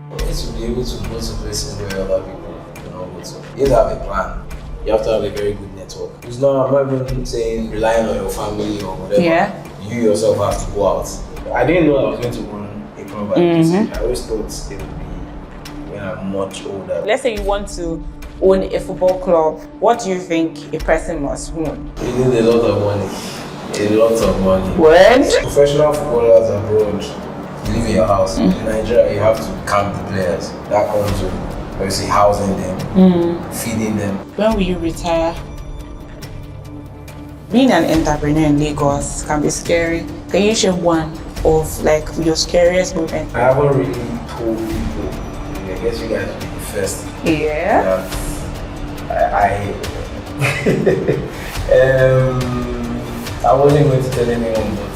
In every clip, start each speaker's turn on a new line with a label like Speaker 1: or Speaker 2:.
Speaker 1: You need to be able to go to places where other people do not go to. You need to have a plan. You have to have a very good network. I'm not even saying relying on your family or whatever.
Speaker 2: Yeah.
Speaker 1: You yourself have to go out. I didn't know I was going to run a club at this age. I always thought it would be when I'm much older.
Speaker 2: Let's say you want to own a football club. What do you think a person must own?
Speaker 1: You need a lot of money. A lot of money.
Speaker 2: What?
Speaker 1: Professional footballers abroad, you live in your house. In Nigeria, you have to camp the players. That comes with obviously housing them, feeding them.
Speaker 2: When will you retire? Being an entrepreneur in Lagos can be scary. Can you share one of like your scariest moments?
Speaker 1: I haven't really told people. I guess you guys will be the first.
Speaker 2: Yeah.
Speaker 1: I wasn't going to tell anyone, but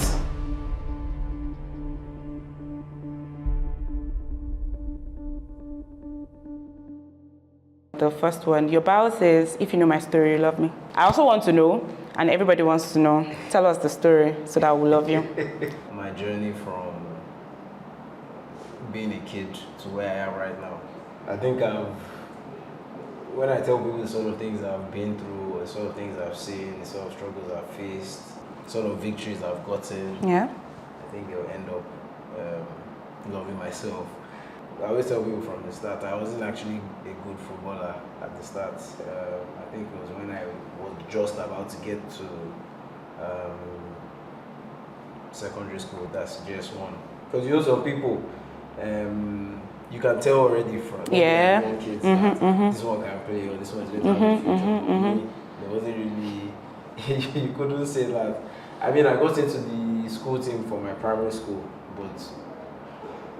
Speaker 2: the first one, your bio says, if you know my story, you love me. I also want to know, and everybody wants to know, tell us the story so that we'll love you.
Speaker 1: My journey from being a kid to where I am right now. I think when I tell people the sort of things I've been through, the sort of things I've seen, the sort of struggles I've faced, the sort of victories I've gotten,
Speaker 2: Yeah.
Speaker 1: I think they'll end up loving myself. I always tell people from the start, I wasn't actually a good footballer at the start. I think it was when I was just about to get to secondary school, that's JS1. Because you know some people, you can tell already from young kids that this one can play or this one is going to have a future. There wasn't really, you couldn't say that. I mean, I got into the school team for my primary school, but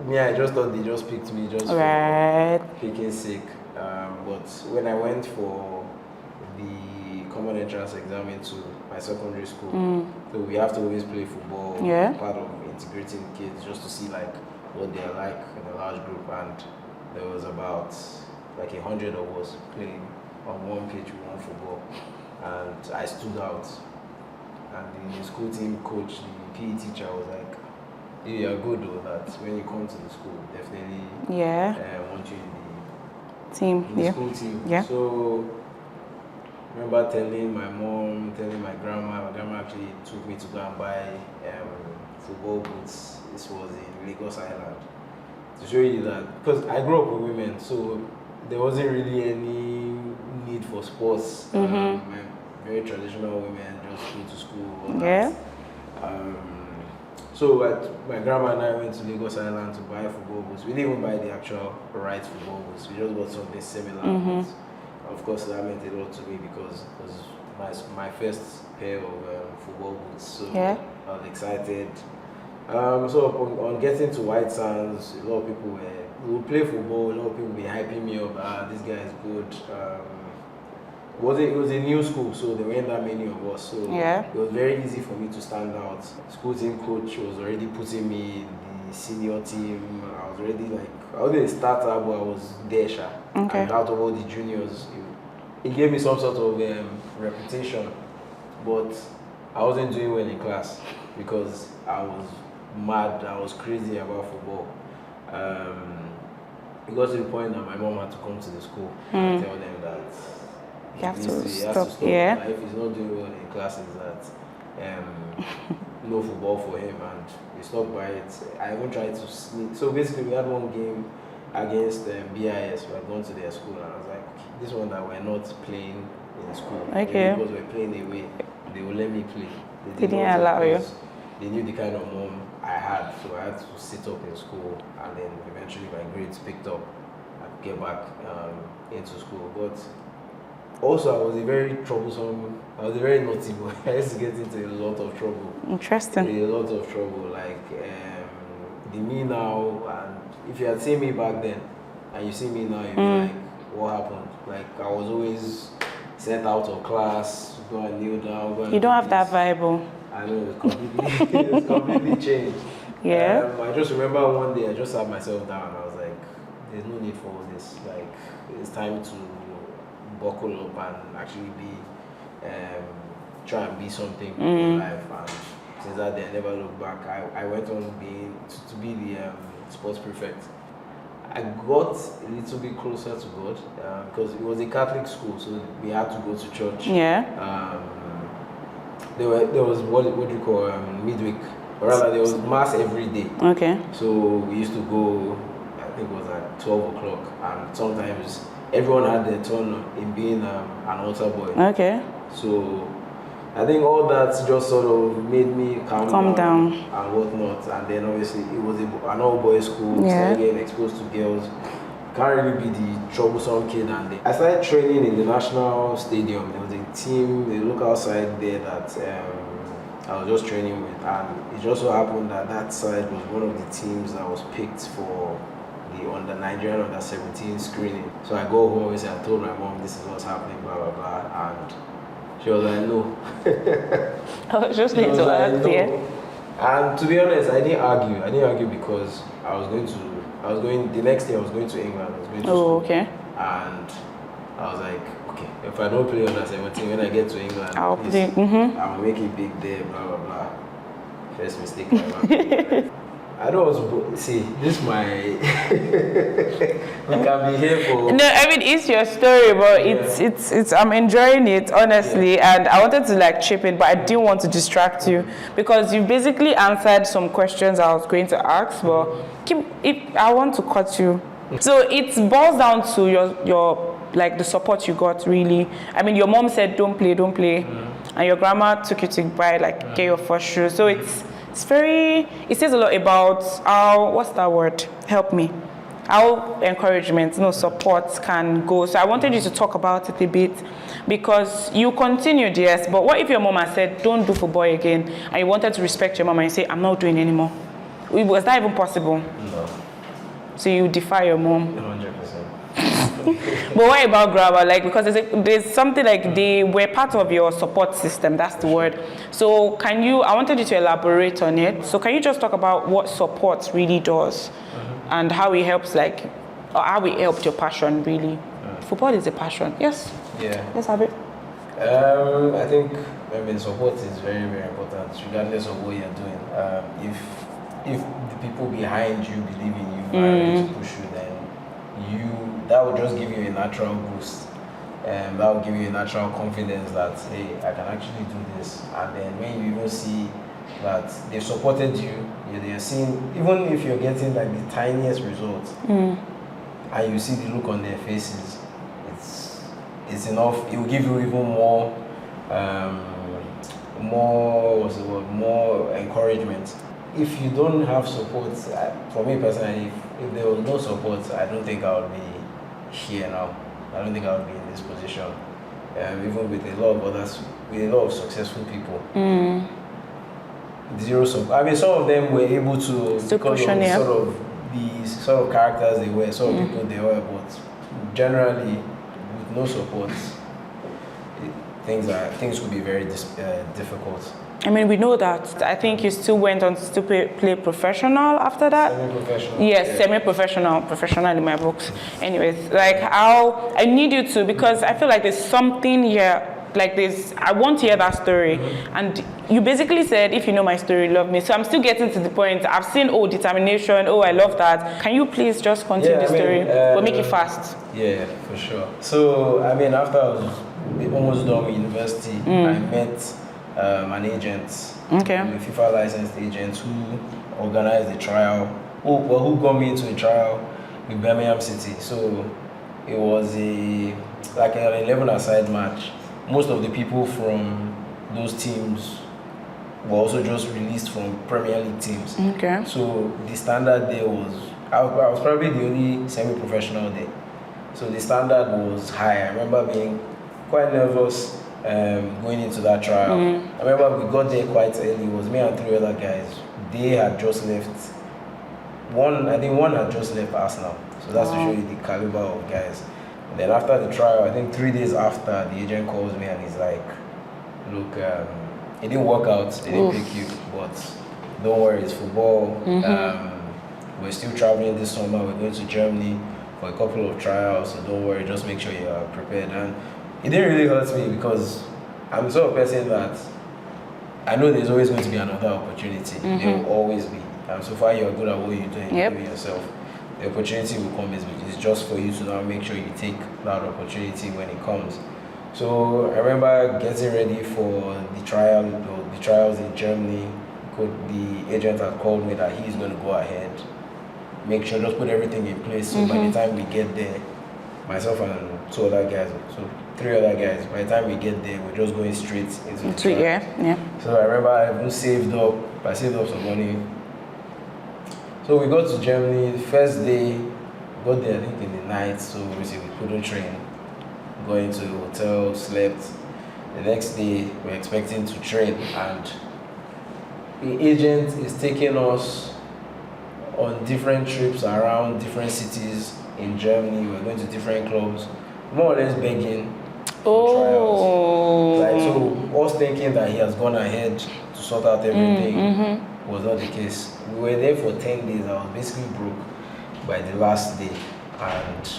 Speaker 1: I just thought they just picked me just for picking sake. But when I went for the common entrance exam into my secondary school, so we have to always play football, part of integrating kids just to see like what they're like in a large group, and there was about like 100 of us playing on one pitch with one football, and I stood out, and the school team coach, the PE teacher was like, you are good though, that when you come to the school, definitely want you in the school team. So I remember telling my mom, telling my grandma actually took me to go and buy football boots. This was in Lagos Island. To show you that, because I grew up with women, so there wasn't really any need for sports. Very traditional women, just go to school. All that. So my grandma and I went to Lagos Island to buy football boots. We didn't even buy the actual right football boots. We just bought something similar. Of course, that meant a lot to me because it was my first pair of football boots. So I was excited. So on getting to White Sands, a lot of people we would play football. A lot of people were hyping me up. This guy is good. It was a new school, so there weren't that many of us. So it was very easy for me to stand out. School team coach was already putting me in the senior team. I was already I wasn't a starter, but I was there. And out of all the juniors, it gave me some sort of reputation. But I wasn't doing well in class because I was mad. I was crazy about football. It got to the point that my mom had to come to the school and tell them that
Speaker 2: he has to stop.
Speaker 1: If he's not doing well in classes, that no football for him, and we stuck by it. I even tried to sneak. So basically, we had one game against BIS. We had gone to their school, and I was like, okay, this one that we're not playing in school, because we're playing away, they will let me play.
Speaker 2: They didn't allow you.
Speaker 1: They knew the kind of mom I had, so I had to sit up in school, and then eventually my grades picked up. I could get back into school, but also I was a very naughty boy. I used to get into a lot of trouble.
Speaker 2: Interesting.
Speaker 1: A lot of trouble, the me now, and if you had seen me back then, and you see me now, you'd be like, what happened? I was always sent out of class, go and kneel down.
Speaker 2: You don't have that vibe.
Speaker 1: I know, it's completely changed. I just remember one day I just sat myself down and I was like, there's no need for all this. It's time to buckle up and actually try and be something in life. And since that day, I never looked back. I went on to be the sports prefect I got a little bit closer to God because it was a Catholic school, so we had to go to church.
Speaker 2: Yeah.
Speaker 1: There was what do you call midweek, or rather there was mass every day.
Speaker 2: Okay.
Speaker 1: So we used to go. I think it was at 12 o'clock, and sometimes everyone had their turn in being an altar boy.
Speaker 2: Okay.
Speaker 1: So I think all that just sort of made me calm down and whatnot. And then obviously it was an all-boys school, started getting exposed to girls. Can't really be the troublesome kid. And I started training in the national stadium. There was a team, the local side there that I was just training with. And it just so happened that that side was one of the teams that was picked for the Nigerian under 17 screening. So I go home and I told my mom this is what's happening, blah blah blah, and she was like, no.
Speaker 2: I was just going to ask, yeah.
Speaker 1: And to be honest, I didn't argue because the next day I was going to England. I was going to school.
Speaker 2: Okay.
Speaker 1: And I was like, okay, if I don't play under 17, when I get to England,
Speaker 2: I'll play.
Speaker 1: I'll make it big there, blah blah blah. First mistake ever. I don't want to see this. My we can be here for.
Speaker 2: No, I mean it's your story, but it's. I'm enjoying it honestly, and I wanted to like chip in, but I didn't want to distract you because you basically answered some questions I was going to ask. But I want to cut you. So it boils down to your like the support you got really. I mean, your mom said don't play, and your grandma took you to buy like get your first shoe. So it says a lot about how, what's that word? Help me. How encouragement, support can go. So I wanted you to talk about it a bit because you continued, yes, but what if your mom had said, don't do football again, and you wanted to respect your mom and say, I'm not doing anymore? Was that even possible?
Speaker 1: No.
Speaker 2: So you defy your mom?
Speaker 1: 100%.
Speaker 2: But what about grandma? Like, because there's something like they were part of your support system, that's the word. So I wanted you to elaborate on it. So can you just talk about what support really does and how it helps, or how it helped your passion really? Football is a passion. Yes.
Speaker 1: Yeah.
Speaker 2: Let's have it.
Speaker 1: I think support is very, very important, regardless of what you're doing. If the people behind you believe in you and are ready to push you, then that will just give you a natural boost. That will give you a natural confidence that, hey, I can actually do this. And then when you even see that they've supported you, they're seeing, even if you're getting like the tiniest results, and you see the look on their faces, it's enough. It will give you even more encouragement. If you don't have support, for me personally, if there was no support, I don't think I would be here now. I don't think I would be in this position. Even with a lot of others, with a lot of successful people. Zero support. I mean, some of them were able to, because of the sort of characters they were, sort of people they were, but generally, with no support, things could be very difficult.
Speaker 2: I mean, we know that. I think you still went on to still play professional after that.
Speaker 1: Semi-professional.
Speaker 2: Yes, semi-professional, professional in my books. Anyways, like how I need you to, because I feel like there's something here, like this. I want to hear that story. And you basically said, if you know my story, love me. So I'm still getting to the point. I've seen, determination. I love that. Can you please just continue the story? But make it fast.
Speaker 1: Yeah, for sure. So, I mean, after I was almost done with university, I met an agent, a FIFA licensed agent who organized the trial, who got me into a trial with Birmingham City. So it was an 11-a-side match. Most of the people from those teams were also just released from Premier League teams.
Speaker 2: Okay.
Speaker 1: So the standard there was, I was probably the only semi-professional there. So the standard was high. I remember being quite nervous going into that trial. I remember we got there quite early. It was me and 3 other guys. They had just left. One had just left Arsenal. So that's to show you the caliber of guys. And then after the trial, I think 3 days after, the agent calls me and he's like, look, it didn't work out. They didn't pick you, but don't worry, it's football. We're still traveling this summer. We're going to Germany for a couple of trials, so don't worry, just make sure you're prepared. And it didn't really hurt me because I'm the sort of person that I know there's always going to be another opportunity. There will always be. And so far you're good at what you're doing, you do it yourself. the opportunity will come. It's just for you to now make sure you take that opportunity when it comes. So I remember getting ready for the trials in Germany. The agent had called me that he's going to go ahead, make sure, just put everything in place. So by the time we get there, myself and 2 other guys, so 3 other guys, by the time we get there, we're just going straight into the trial.
Speaker 2: Yeah.
Speaker 1: So I remember I even saved up some money. So we got to Germany, the first day, got there I think in the night, so obviously we couldn't train. Going to the hotel, slept. The next day, we're expecting to train, and the agent is taking us on different trips around different cities in Germany. We're going to different clubs, more or less begging for trials. Like, so us thinking that he has gone ahead to sort out everything was not the case. We were there for 10 days. I was basically broke by the last day, and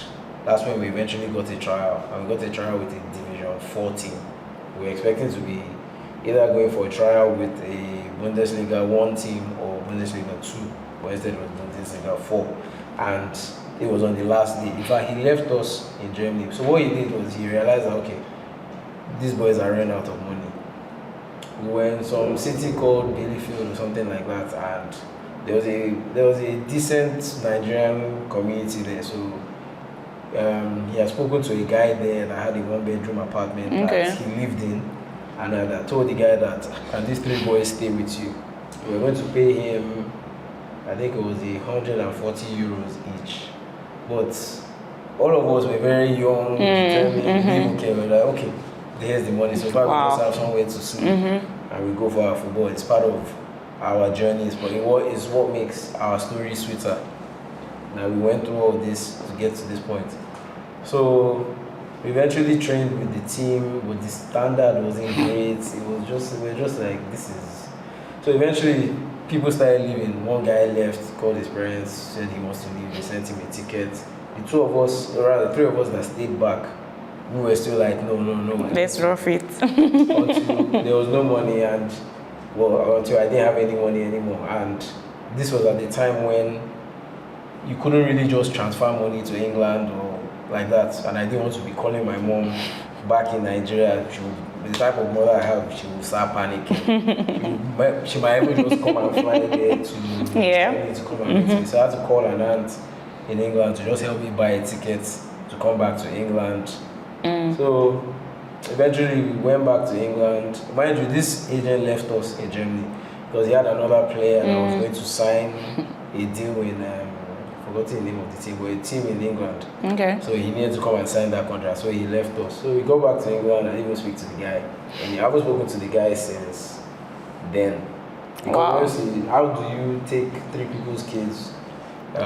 Speaker 1: that's when we eventually got a trial. And we got a trial with a Division 4 team. We were expecting to be either going for a trial with a Bundesliga 1 team or Bundesliga 2, but instead it was Bundesliga 4. And it was on the last day. In fact, he left us in Germany. So what he did was he realized that, okay, these boys are running out of money. We were in some city called Bielefeld or something like that, and there was a decent Nigerian community there. So he had spoken to a guy there that had a 1-bedroom apartment that he lived in, and I told the guy that, can these 3 boys stay with you? We were going to pay him, I think it was 140 euros each. But all of us were very young, determined, we were like, okay, here's the money, so far we just have somewhere to sleep, and we go for our football. It's part of our journeys, but it's what makes our story sweeter. Now we went through all this to get to this point. So we eventually trained with the team, but the standard wasn't great. We were just like, this is... So eventually people started leaving. One guy left, called his parents, said he wants to leave. They sent him a ticket. The 2 of us, or rather 3 of us that stayed back, we were still like, no.
Speaker 2: Let's rough it.
Speaker 1: Until there was no money, and until I didn't have any money anymore. And this was at the time when you couldn't really just transfer money to England or like that. And I didn't want to be calling my mom back in Nigeria. The type of mother I have, she will start panicking. She might even just come and fly there to come and meet me. So I had to call an aunt in England to just help me buy a ticket to come back to England. So eventually we went back to England. Mind you, this agent left us in Germany because he had another player that was going to sign a deal in, I forgot the name of the team, but a team in England.
Speaker 2: Okay.
Speaker 1: So he needed to come and sign that contract, so he left us. So we go back to England and even speak to the guy. And I haven't spoken to the guy since then. Because how do you take 3 people's kids to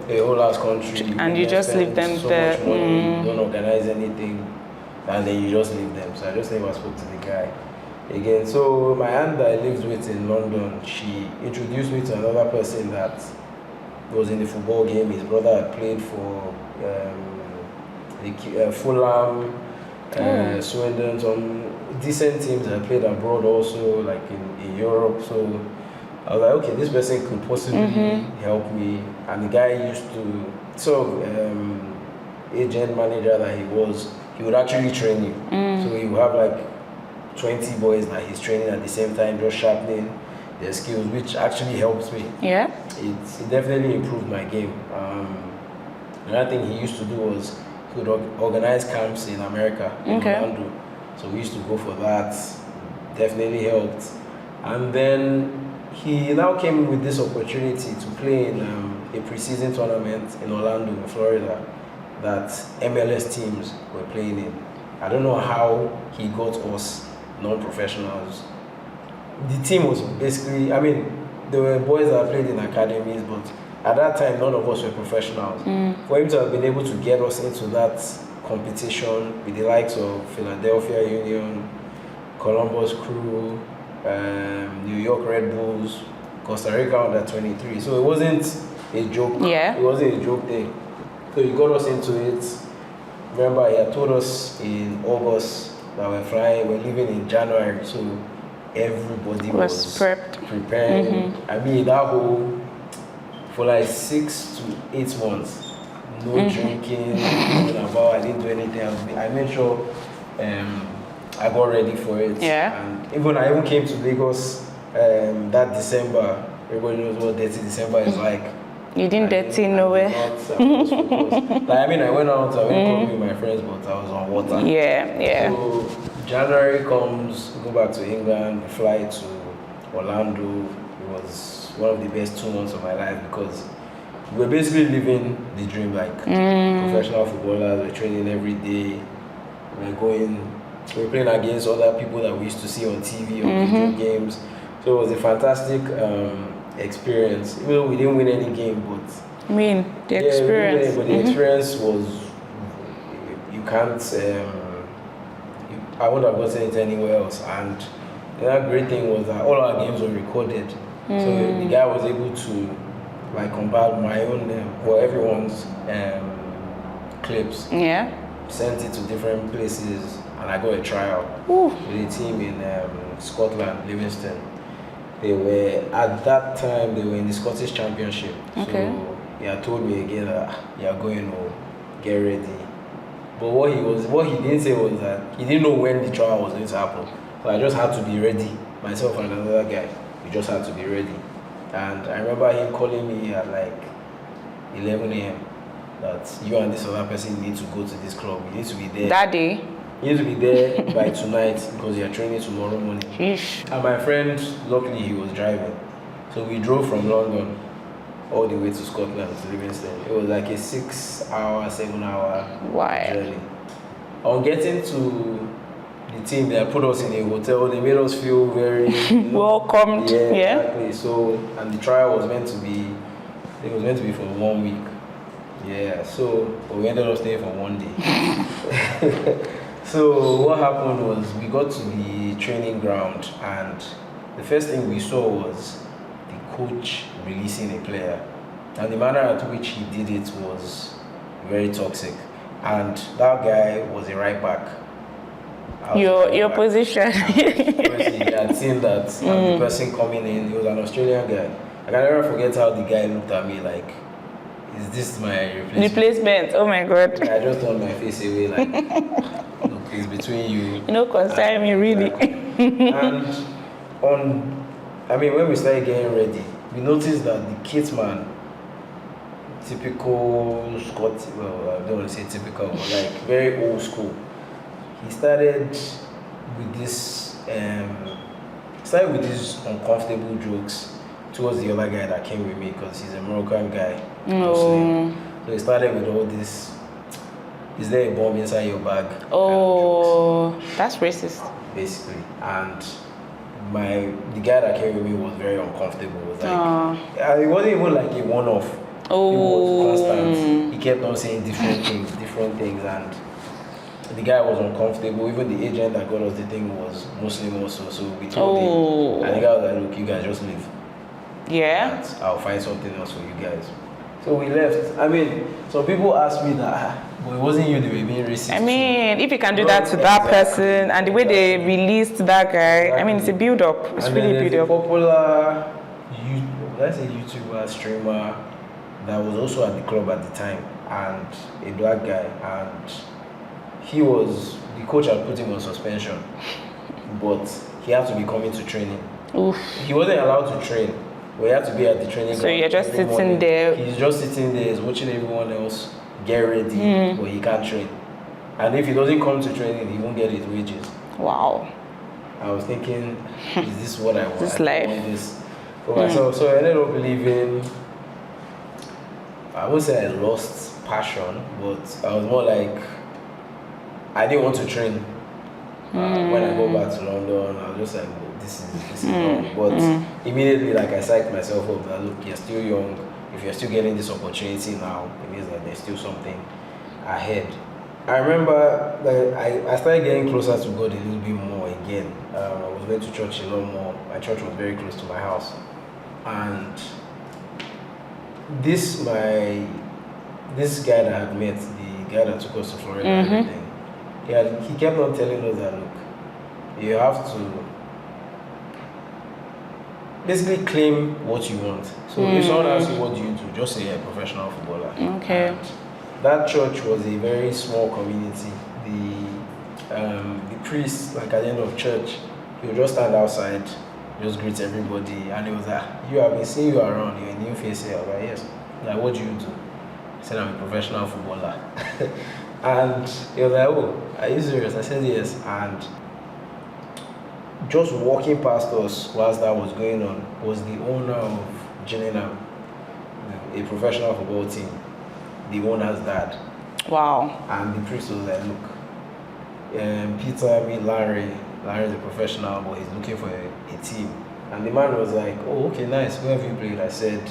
Speaker 1: a whole ass country
Speaker 2: and you just leave them
Speaker 1: so
Speaker 2: there?
Speaker 1: Much money, you don't organize anything, and then you just leave them. So I just never spoke to the guy again. So my aunt that I lived with in London, she introduced me to another person that was in the football game. His brother had played for Fulham, Swindon, some decent teams that played abroad also, like in Europe. So I was like, okay, this person could possibly help me. And the guy used to, agent manager that he would actually train you. So he would have like 20 boys that he's training at the same time, just sharpening their skills, which actually helps me.
Speaker 2: Yeah.
Speaker 1: It definitely improved my game. Another thing he used to do was he would organize camps in America, in Orlando. So we used to go for that. Definitely helped. And then he now came with this opportunity to play in a preseason tournament in Orlando, in Florida, that MLS teams were playing in. I don't know how he got us non-professionals. The team was basically, I mean, there were boys that played in academies, but at that time, none of us were professionals. For him to have been able to get us into that competition with the likes of Philadelphia Union, Columbus Crew, New York Red Bulls, Costa Rica under 23. So it wasn't a joke.
Speaker 2: Yeah.
Speaker 1: It wasn't a joke thing. So he got us into it. Remember, he had told us in August that we're flying, we're leaving in January. So everybody was
Speaker 2: prepped.
Speaker 1: preparing. I mean, that whole for like 6 to 8 months. No drinking, I didn't do anything. I made sure I got ready for it.
Speaker 2: Yeah.
Speaker 1: And I even came to Lagos that December. Everybody knows what dirty December is like.
Speaker 2: You didn't dirty nowhere.
Speaker 1: I went out, I went clubbing with my friends, but I was on water.
Speaker 2: Yeah.
Speaker 1: So January comes, we go back to England, we fly to Orlando. It was one of the best 2 months of my life because we were basically living the dream, like professional footballers. We're training every day. We're playing against other people that we used to see on TV or video games. So it was a fantastic experience. Even though we didn't win any game, but
Speaker 2: the experience.
Speaker 1: But the experience was, you can't. I wouldn't have gotten it anywhere else. And the other great thing was that all our games were recorded. So the guy was able to compile my own or everyone's clips.
Speaker 2: Yeah.
Speaker 1: Sent it to different places, and I got a tryout with a team in Scotland, Livingston. They were at that time they were in the Scottish Championship.
Speaker 2: Okay.
Speaker 1: So he told me again that you are going to get ready. But what he didn't say was that he didn't know when the trial was going to happen. So I just had to be ready. Myself and another guy, we just had to be ready. And I remember him calling me at like 11 a.m. that you and this other person need to go to this club. You need to be there.
Speaker 2: That day?
Speaker 1: You need to be there by tonight because you're training tomorrow morning.
Speaker 2: Sheesh.
Speaker 1: And my friend, luckily he was driving. So we drove from London all the way to Scotland, to Livingston. It was like a 6-hour, 7-hour journey. On getting to the team, they put us in a hotel. They made us feel very
Speaker 2: welcomed. Yeah.
Speaker 1: Exactly. So, and the trial was meant to be for 1 week. Yeah. So we ended up staying for 1 day. So what happened was we got to the training ground, and the first thing we saw was the coach releasing a player, and the manner at which he did it was very toxic. And that guy was a right back.
Speaker 2: Your position.
Speaker 1: He had seen that the person coming in, he was an Australian guy. I can never forget how the guy looked at me like, is this my
Speaker 2: replacement? Oh my God.
Speaker 1: I just turned my face away like, look, it's between you.
Speaker 2: You know, concern me really.
Speaker 1: And when we started getting ready, we noticed that the kit man, typical Scott, well, I don't want to say typical, but like very old school. He started with this uncomfortable jokes towards the other guy that came with me because he's a Moroccan guy. Muslim. So he started with all this, is there a bomb inside your bag?
Speaker 2: Oh, that's racist.
Speaker 1: Basically. And the guy that came with me was very uncomfortable. It was like, it wasn't even like a one-off.
Speaker 2: Oh.
Speaker 1: It was constant. He kept on saying different things, and the guy was uncomfortable. Even the agent that got us the thing was Muslim also, so we told him. And the guy was like, look, you guys just leave.
Speaker 2: Yeah.
Speaker 1: And I'll find something else for you guys. So we left. I mean, some people asked me that, but it wasn't you, they were being racist.
Speaker 2: I mean, if you can do that to that person, and the way they released that guy, I mean, it's a build-up. It's really build-up.
Speaker 1: Popular, YouTuber, streamer that was also at the club at the time, and a black guy, and the coach had put him on suspension, but he had to be coming to training.
Speaker 2: Oof.
Speaker 1: He wasn't allowed to train. We had to be at the training ground.
Speaker 2: So you're just sitting there.
Speaker 1: He's just sitting there, he's watching everyone else get ready, but he can't train. And if he doesn't come to training, he won't get his wages.
Speaker 2: Wow.
Speaker 1: I was thinking, is this what I want?
Speaker 2: This life.
Speaker 1: I want this for myself. So I ended up leaving. I would say I lost passion, but I was more like, I didn't want to train. When I go back to London, I was just like, this is wrong. But immediately, like, I psyched myself up that, look, you're still young. If you're still getting this opportunity now, it means that there's still something ahead. I remember that I started getting closer to God a little bit more again. I was going to church a lot more. My church was very close to my house. And this guy that I had met, the guy that took us to Florida and everything, he kept on telling us that, look, you have to basically claim what you want. So if someone asks you what do you do, just say a professional footballer.
Speaker 2: Okay.
Speaker 1: And that church was a very small community. The priest, like at the end of church, he would just stand outside, just greet everybody, and he was like, "You have been seeing you around, you're a new face here." I was like, "Yes." Like, "What do you do?" He said, "I'm a professional footballer." And he was like, "Oh, are you serious?" I said, "Yes." And just walking past us whilst that was going on was the owner of Gillingham, a professional football team, the owner's dad.
Speaker 2: Wow.
Speaker 1: And the priest was like, "Look, Peter, Lanre is a professional, but he's looking for a team." And the man was like, "Oh, okay, nice. Who have you played?" I said,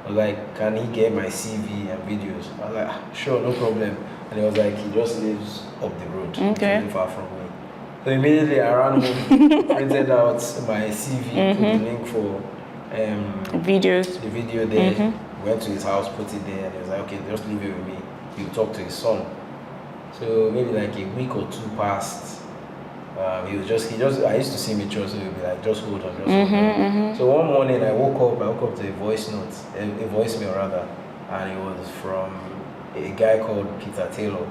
Speaker 1: like, "Can he get my CV and videos?" I was like, "Sure, no problem." And he was like, "He just lives up the road,
Speaker 2: Okay.
Speaker 1: really far from me." So immediately I ran home, printed out my CV, put the link for
Speaker 2: Videos.
Speaker 1: the video there, went to his house, put it there, and he was like, "Okay, just leave it with me. He'll talk to his son." So maybe like a week or two passed. I used to see him in church, so he'd be like, "Just hold on, just hold on." So one morning I woke up to a voicemail rather, and it was from a guy called Peter Taylor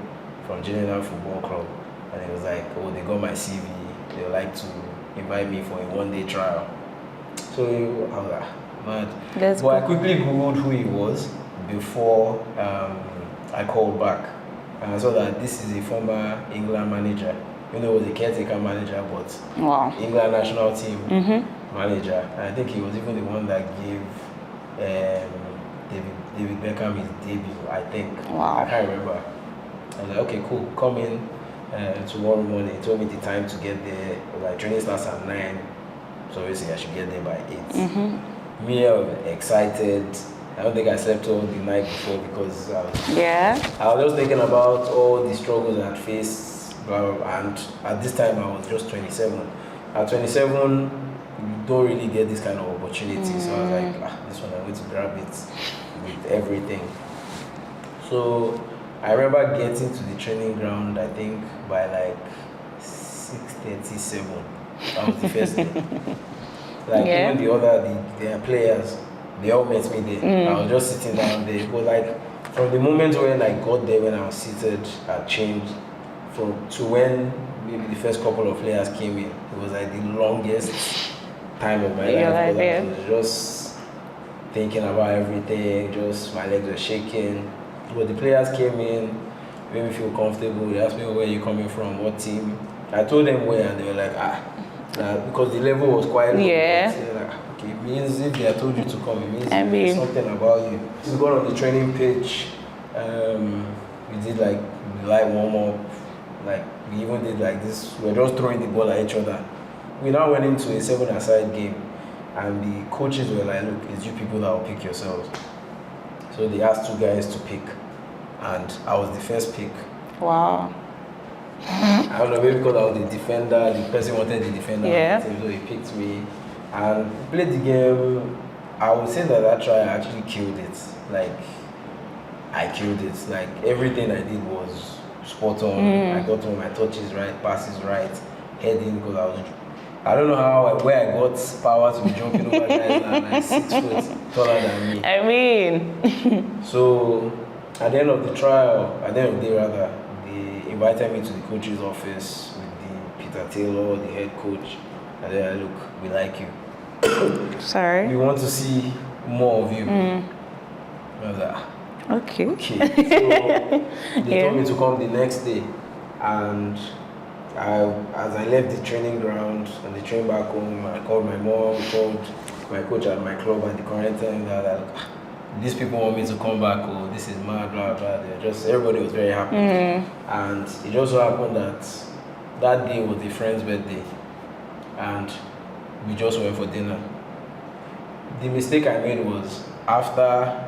Speaker 1: from Gillingham Football Club, and he was like, "Oh, they got my CV, they would like to invite me for a one-day trial." So I was like, mad. But I quickly Googled who he was before I called back, and I saw that this is a former England manager. He was a caretaker manager, but England national team manager. And I think he was even the one that gave David Beckham his debut, I think. I can't remember. I was like, "Okay, cool, come in tomorrow morning." He told me the time to get there. Like, training starts at 9, so obviously I should get there by 8. Me, I was excited. I don't think I slept all the night before because I was just thinking about all the struggles I had faced. And at this time I was just 27. At 27, you don't really get this kind of opportunity. So I was like, this one I'm going to grab it with everything. So I remember getting to the training ground, I think by like 6:37. That was the first day. Like even the players, they all met me there. I was just sitting down there. But like from the moment when I got there, when I was seated, I changed. To when maybe the first couple of players came in, it was like the longest time of my life. I was just thinking about everything, just my legs were shaking. But the players came in, made me feel comfortable. They asked me, "Where are you coming from? What team?" I told them where, and they were like, because the level was quite low.
Speaker 2: Yeah.
Speaker 1: So they're like, "Okay, it means if they had told you to come, it means there's something about you." We got on the training pitch. We did like light warm up. Like, we even did like this, we were just throwing the ball at each other. We now went into a 7-a-side game, and the coaches were like, "Look, it's you people that will pick yourselves." So they asked 2 guys to pick, and I was the first pick.
Speaker 2: Wow.
Speaker 1: I don't know, maybe because I was the defender, the person wanted the defender, so he picked me, and played the game. I would say that try I actually killed it. Like, I killed it. Like, everything I did was spot on. I got all my touches right, passes right, heading, because I don't know where I got power to be jumping over guys that are like 6 foot taller than me.
Speaker 2: I mean.
Speaker 1: So at the end of the trial, at the end of the day rather, they invited me to the coach's office with the Peter Taylor, the head coach, and they're like, "Look, we like you.
Speaker 2: Sorry.
Speaker 1: We want to see more of you." I was like,
Speaker 2: Okay.
Speaker 1: So they told me to come the next day, and as I left the training ground and the train back home, I called my mom, called my coach at my club at the current time, that these people want me to come back, oh, this is mad, blah, blah. Everybody was very happy. And it just so happened that day was a friend's birthday, and we just went for dinner. The mistake I made was, after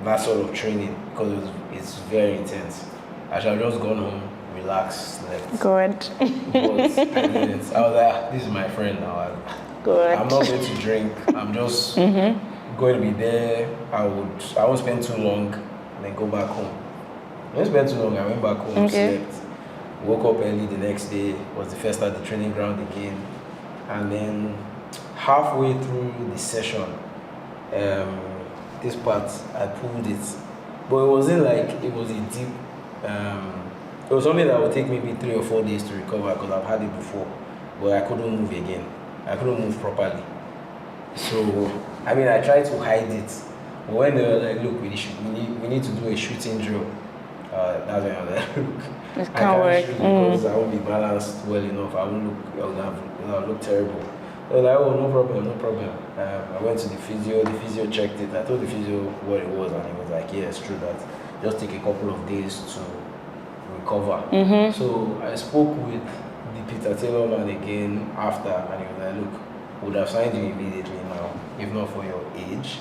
Speaker 1: that sort of training, because it's very intense, I should have just gone home, relaxed, slept.
Speaker 2: Good.
Speaker 1: But I didn't. I was like, this is my friend now.
Speaker 2: Good.
Speaker 1: I'm not going to drink. I'm just going to be there. I won't spend too long and then go back home. I didn't spend too long. I went back home, slept, woke up early the next day, was the first at the training ground again. And then halfway through the session, this part I pulled it, but it wasn't like it was a deep. It was something that would take maybe 3 or 4 days to recover because I've had it before, but I couldn't move again. I couldn't move properly. So I mean, I tried to hide it, but when they were like, "Look, we need to do a shooting drill," that's when I was like, "Look,
Speaker 2: It
Speaker 1: I
Speaker 2: can't
Speaker 1: can't
Speaker 2: work.
Speaker 1: shoot because I won't be balanced well enough. I would look terrible." They were like, "Oh, no problem, no problem." I went to the physio. The physio checked it. I told the physio what it was, and he was like, "Yeah, it's true that just take a couple of days to recover." So I spoke with the Peter Taylor man again after, and he was like, "Look, we would have signed you immediately now, if not for your age,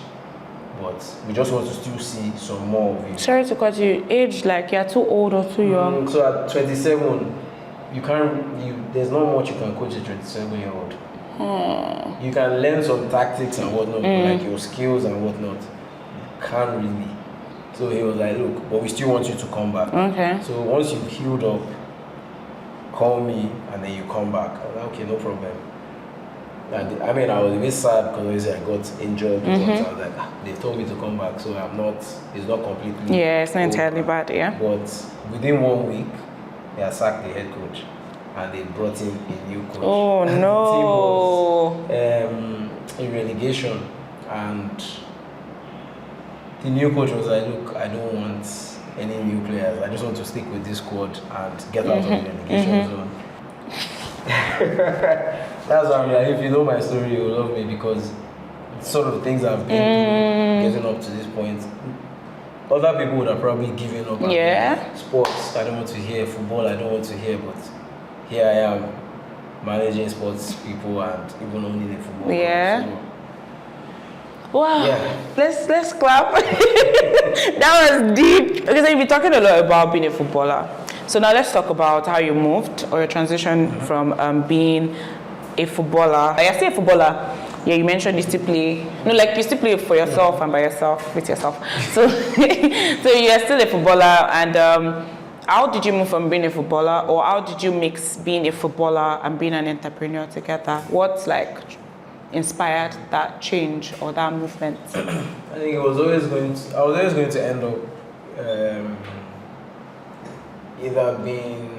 Speaker 1: but we just want to still see some more of you."
Speaker 2: Sorry to cut you. Age, like you're too old or too young.
Speaker 1: So at 27, there's not much you can coach a 27-year-old. You can learn some tactics and whatnot, like your skills and whatnot. You can't really. So he was like, "Look, but we still want you to come back."
Speaker 2: Okay.
Speaker 1: So once you've healed up, call me and then you come back. I was like, "Okay, no problem." And I mean, I was a bit sad because I got injured. But I was like, they told me to come back, so it's not completely.
Speaker 2: Yeah, it's not
Speaker 1: over.
Speaker 2: entirely bad, yeah.
Speaker 1: But within 1 week, they had sacked the head coach and they brought in a new coach.
Speaker 2: Oh,
Speaker 1: and
Speaker 2: no.
Speaker 1: The team was in relegation, and the new coach was like, "Look, I don't want any new players. I just want to stick with this squad and get out of the relegation zone." That's why I'm like, if you know my story, you'll love me because it's sort of things I've been through getting up to this point. Other people would have probably given up.
Speaker 2: Yeah.
Speaker 1: Sports, I don't want to hear. Football, I don't want to hear. But here I am, managing sports people and even owning a football club.
Speaker 2: Yeah.
Speaker 1: So,
Speaker 2: wow.
Speaker 1: Yeah.
Speaker 2: Let's clap. That was deep. Because you've been talking a lot about being a footballer. So now let's talk about how you moved or your transition from being a footballer. You're still a footballer. Yeah, you mentioned you still play. No, like you still play for yourself and by yourself, with yourself. So, so you're still a footballer. And how did you move from being a footballer, or how did you mix being a footballer and being an entrepreneur together? What like inspired that change or that movement?
Speaker 1: I think I was always going to end up either being.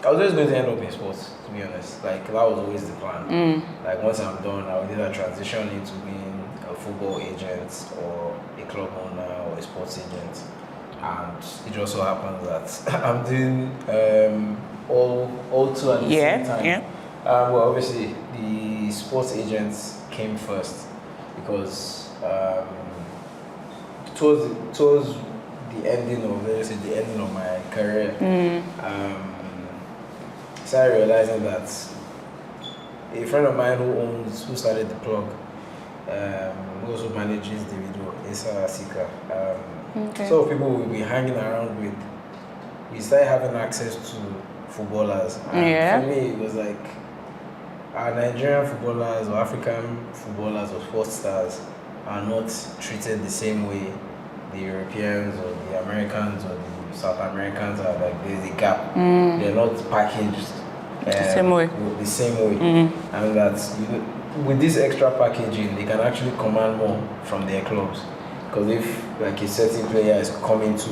Speaker 1: I was always going to end up in sports, to be honest. Like, that was always the plan. Like, once I'm done, I would either transition into being a football agent or a club owner or a sports agent. And it just so happens that I'm doing all two at the same time.
Speaker 2: Yeah.
Speaker 1: Well, obviously, the sports agents came first because towards the ending of my career, started realizing that a friend of mine who started the club, who also manages the video, Issa Sika. So people we've been hanging around with, we started having access to footballers. And for me, it was like our Nigerian footballers or African footballers or sports stars are not treated the same way the Europeans or the Americans or the South Americans are. Like, there's a gap. They're not packaged
Speaker 2: the same way.
Speaker 1: The same way. And that with this extra packaging, they can actually command more from their clubs. Because if like a certain player is coming to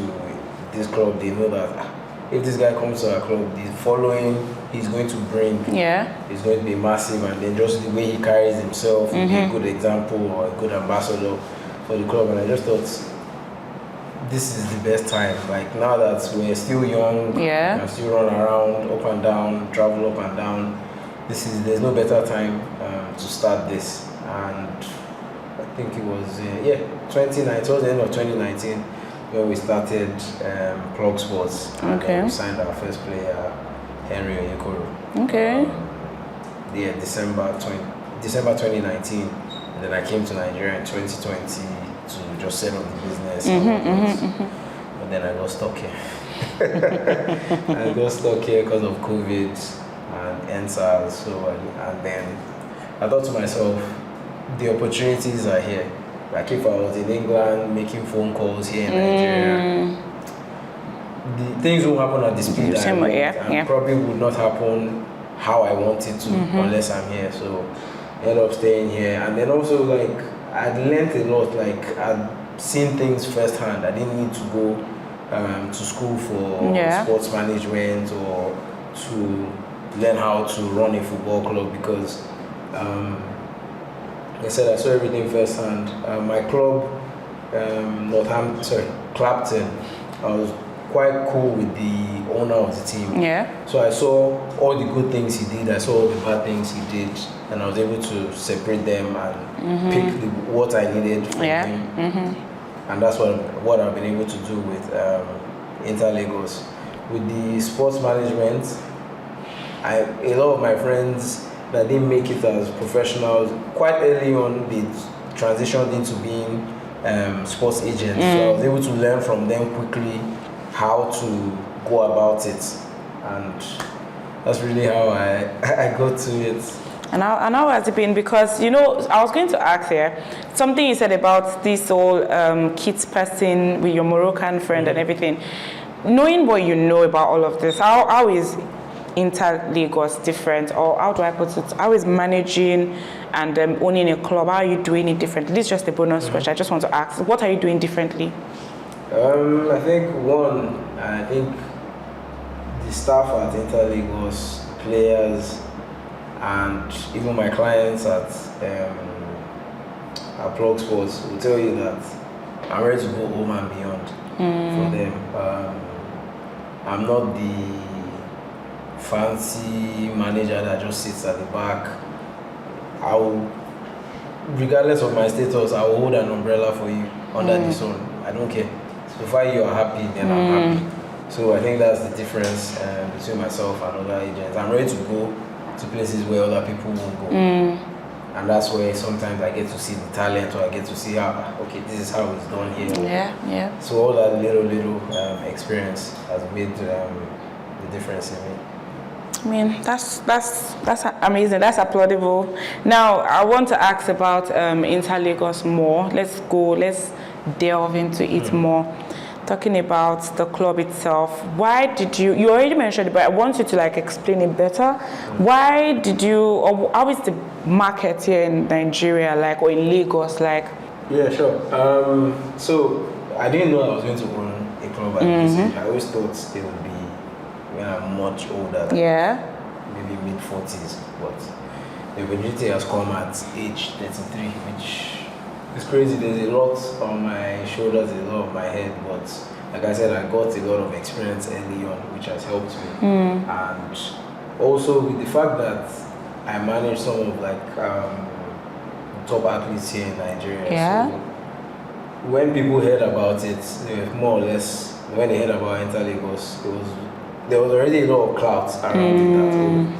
Speaker 1: this club, they know that if this guy comes to our club, the following he's going to bring is going to be massive, and then just the way he carries himself will be a good example or a good ambassador for the club. And I just thought this is the best time. Like, now that we're still young, we can still run around, up and down, travel up and down. There's no better time to start this. And I think it was 2019. Towards the end of 2019 when we started Plug Sports.
Speaker 2: Okay.
Speaker 1: And we signed our first player, Henry Onyekoro.
Speaker 2: Okay.
Speaker 1: December 2019. And then I came to Nigeria in 2020 to just set up the business. But then I got stuck here. I got stuck here because of COVID and NSAS. So, and then I thought to myself, the opportunities are here. Like, if I was in England making phone calls here in Nigeria, the things will happen at the speed I want, and probably would not happen how I want it to unless I'm here. So I ended up staying here, and then also like I'd learned a lot. Like I'd seen things firsthand. I didn't need to go to school for sports management or to learn how to run a football club because like I said, I saw everything firsthand. My club, Clapton, I was quite cool with the owner of the team.
Speaker 2: Yeah.
Speaker 1: So I saw all the good things he did, I saw all the bad things he did, and I was able to separate them and pick what I needed from him. And that's what I've been able to do with Inter Lagos. With the sports management, a lot of my friends that didn't make it as professionals, quite early on they transitioned into being sports agents. So I was able to learn from them quickly how to go about it, and that's really how I got to it.
Speaker 2: And how has it been? Because, you know, I was going to ask here, something you said about this whole kids person with your Moroccan friend and everything. Knowing what you know about all of this, how is Inter Lagos different? Or how do I put it? How is managing and owning a club, how are you doing it differently? This is just a bonus question. I just want to ask, what are you doing differently?
Speaker 1: I think the staff at Inter Lagos, players, and even my clients at Plug Sports will tell you that I'm ready to go home and beyond for them. I'm not the fancy manager that just sits at the back. I will, regardless of my status, I will hold an umbrella for you under the sun. I don't care. So far you are happy, then I'm happy. So I think that's the difference between myself and other agents. I'm ready to go to places where other people won't go. And that's where sometimes I get to see the talent, or I get to see how, okay, this is how it's done here. So all that little experience has made the difference in me.
Speaker 2: I mean, that's amazing. That's applaudable. Now, I want to ask about Inter Lagos more. Let's delve into it more. Talking about the club itself, why did you already mentioned it, but I want you to like explain it better. Why did you, or how is the market here in Nigeria like, or in Lagos like?
Speaker 1: Yeah, sure. So I didn't know I was going to own a club at this age. I always thought it would be when I'm much older, maybe mid-40s, but the opportunity has come at age 33, which it's crazy. There's a lot on my shoulders, a lot on my head, but like I said, I got a lot of experience early on, which has helped me. And also with the fact that I manage some of like top athletes here in Nigeria. So when people heard about it, more or less, when they heard about Inter Lagos, there was already a lot of clout around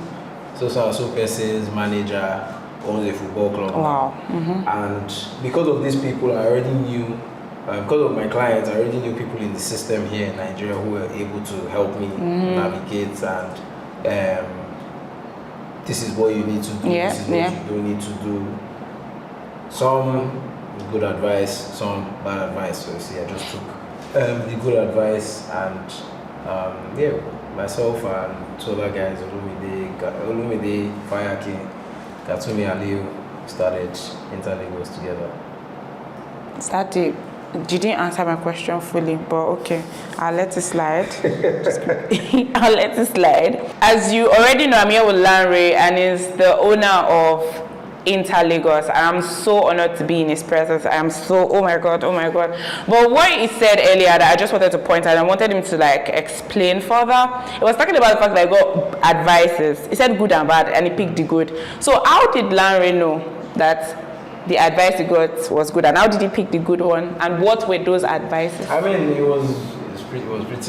Speaker 1: it. So person's manager owns a football club. And because of these people, I already knew, because of my clients, I already knew people in the system here in Nigeria who were able to help me navigate, and this is what you need to do, this is what you don't need to do. Some good advice, some bad advice. So see, I just took the good advice, and myself and two other guys, Olumide, Fire King, Katumi Aliu, started Inter Lagos together.
Speaker 2: Start deep. You didn't answer my question fully, but okay, I'll let it slide. I'll let it slide. As you already know, I'm here with Lanre, and is the owner of Inter Lagos. I'm so honored to be in his presence. I am so, oh my god. But what he said earlier that I just wanted to point out, I wanted him to like explain further. He was talking about the fact that I got advices. He said good and bad, and he picked the good. So how did Lanre know that the advice he got was good, and how did he pick the good one, and what were those advices?
Speaker 1: I mean, it was pretty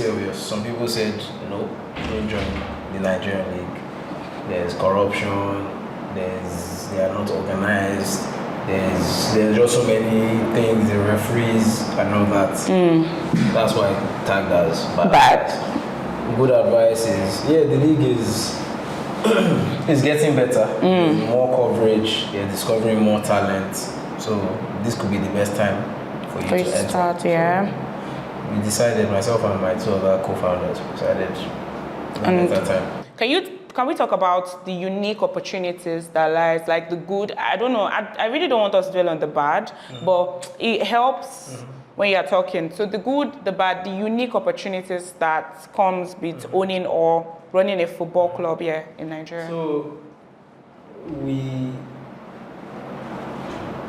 Speaker 1: obvious. Some people said, don't join the Nigerian league. There's corruption. They are not organized. There's just so many things. The referees and all that. That's why I tagged as bad. Good advice is the league is getting better. More coverage. They're discovering more talent. So this could be the best time for you to enter.
Speaker 2: Start,
Speaker 1: We decided, myself and my two other co-founders, decided at that time.
Speaker 2: Can you can we talk about the unique opportunities that lies, like the good? I don't know. I really don't want us to dwell on the bad, but it helps when you're talking. So the good, the bad, the unique opportunities that comes with owning or running a football club here in Nigeria.
Speaker 1: So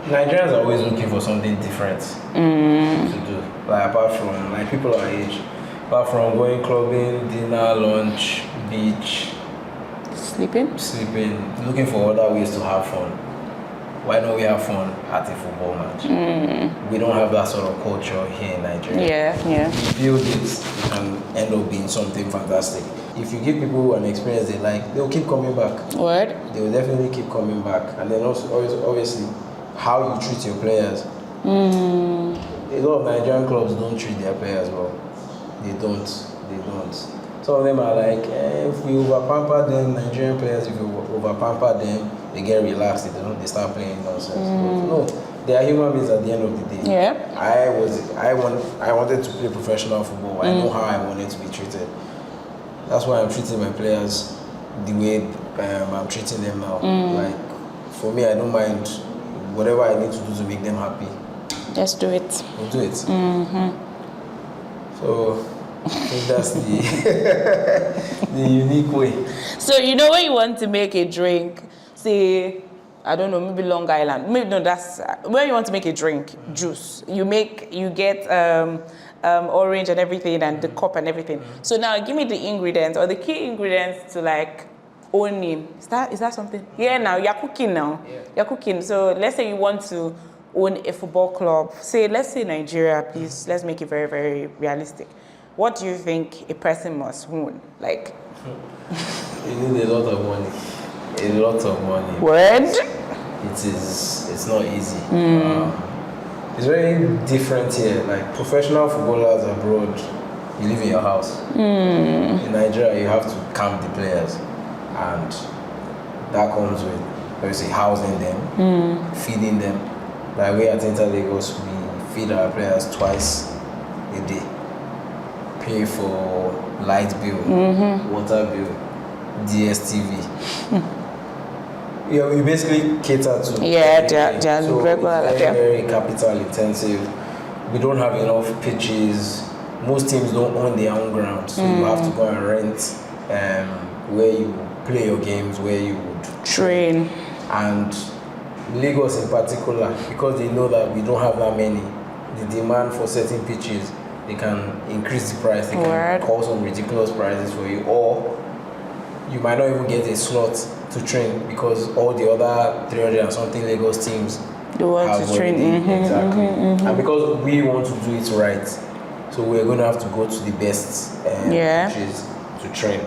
Speaker 1: Nigerians are always looking for something different to do. Like apart from like people our age, apart from going clubbing, dinner, lunch, beach,
Speaker 2: Sleeping,
Speaker 1: looking for other ways to have fun. Why don't we have fun at a football match? We don't have that sort of culture here in Nigeria.
Speaker 2: Yeah.
Speaker 1: If you build it, it can end up being something fantastic. If you give people an experience they like, they'll keep coming back.
Speaker 2: Word.
Speaker 1: They will definitely keep coming back. And then also, obviously, how you treat your players. A lot of Nigerian clubs don't treat their players well. They don't. Some of them are like, if we over-pamper them, Nigerian players, if we over-pamper them, they get relaxed, they start playing nonsense. But no, they are human beings at the end of the day.
Speaker 2: Yeah.
Speaker 1: I wanted to play professional football. I know how I wanted to be treated. That's why I'm treating my players the way I'm treating them now. Like, for me, I don't mind whatever I need to do to make them happy.
Speaker 2: Let's do it.
Speaker 1: We'll do it. So, I think that's the unique way.
Speaker 2: So you know when you want to make a drink, say, I don't know, maybe Long Island. Maybe no, that's when you want to make a drink, juice. You get orange and everything, and the cup and everything. So now give me the ingredients or the key ingredients to like owning. Is that something? Yeah, now you're cooking now.
Speaker 1: Yeah.
Speaker 2: You're cooking. So let's say you want to own a football club. Let's say Nigeria, please. Let's make it very, very realistic. What do you think a person must own? Like,
Speaker 1: you need a lot of money. A lot of money.
Speaker 2: Word?
Speaker 1: It's not easy. It's very different here. Like professional footballers abroad, you live in your house. In Nigeria, you have to camp the players, and that comes with obviously housing them, feeding them. Like we at Inter Lagos, we feed our players twice a day. Pay for light bill, water bill, DSTV. Yeah, we basically cater to
Speaker 2: they're
Speaker 1: so
Speaker 2: regular.
Speaker 1: It's very capital intensive. We don't have enough pitches. Most teams don't own their own ground, so you have to go and rent where you play your games, where you would
Speaker 2: train.
Speaker 1: And Lagos in particular, because they know that we don't have that many, the demand for certain pitches, they can increase the price, they can call some ridiculous prices for you, or you might not even get a slot to train because all the other 300 and something Lagos teams
Speaker 2: want to train.
Speaker 1: Exactly. And because we want to do it right, so we're going to have to go to the best pitches to train.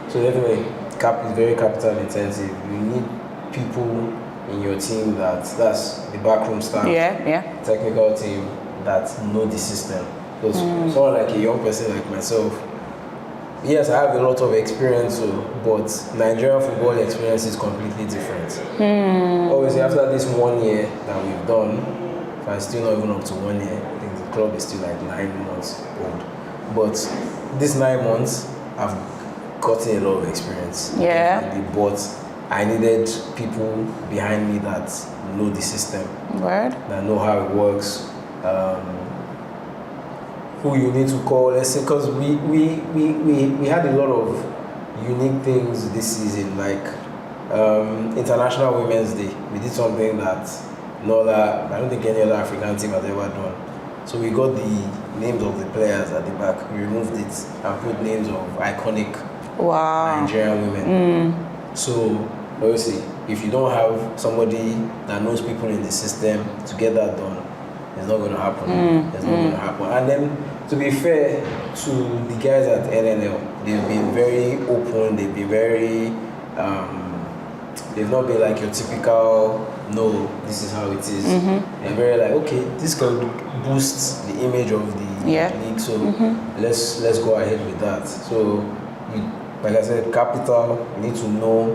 Speaker 1: So definitely, is very capital intensive. You need people in your team that's the backroom staff, technical team that know the system. Because someone like a young person like myself, yes, I have a lot of experience, but Nigerian football experience is completely different. Obviously, after this 1 year that we've done, if I'm still not even up to 1 year, I think the club is still like 9 months old. But these 9 months, I've gotten a lot of experience. But I needed people behind me that know the system, that know how it works. Who you need to call, let's say, because we had a lot of unique things this season, like International Women's Day. We did something that I don't think any other African team has ever done. So we got the names of the players at the back, we removed it and put names of iconic Nigerian women. So obviously, if you don't have somebody that knows people in the system to get that done, it's not going to happen. It's not going to happen. And then, to be fair to the guys at NNL, they've been very open. They've been very, they've not been like your typical, no, this is how it is. They're very like, okay, this could boost the image of the league, so let's go ahead with that. So, like I said, capital, you need to know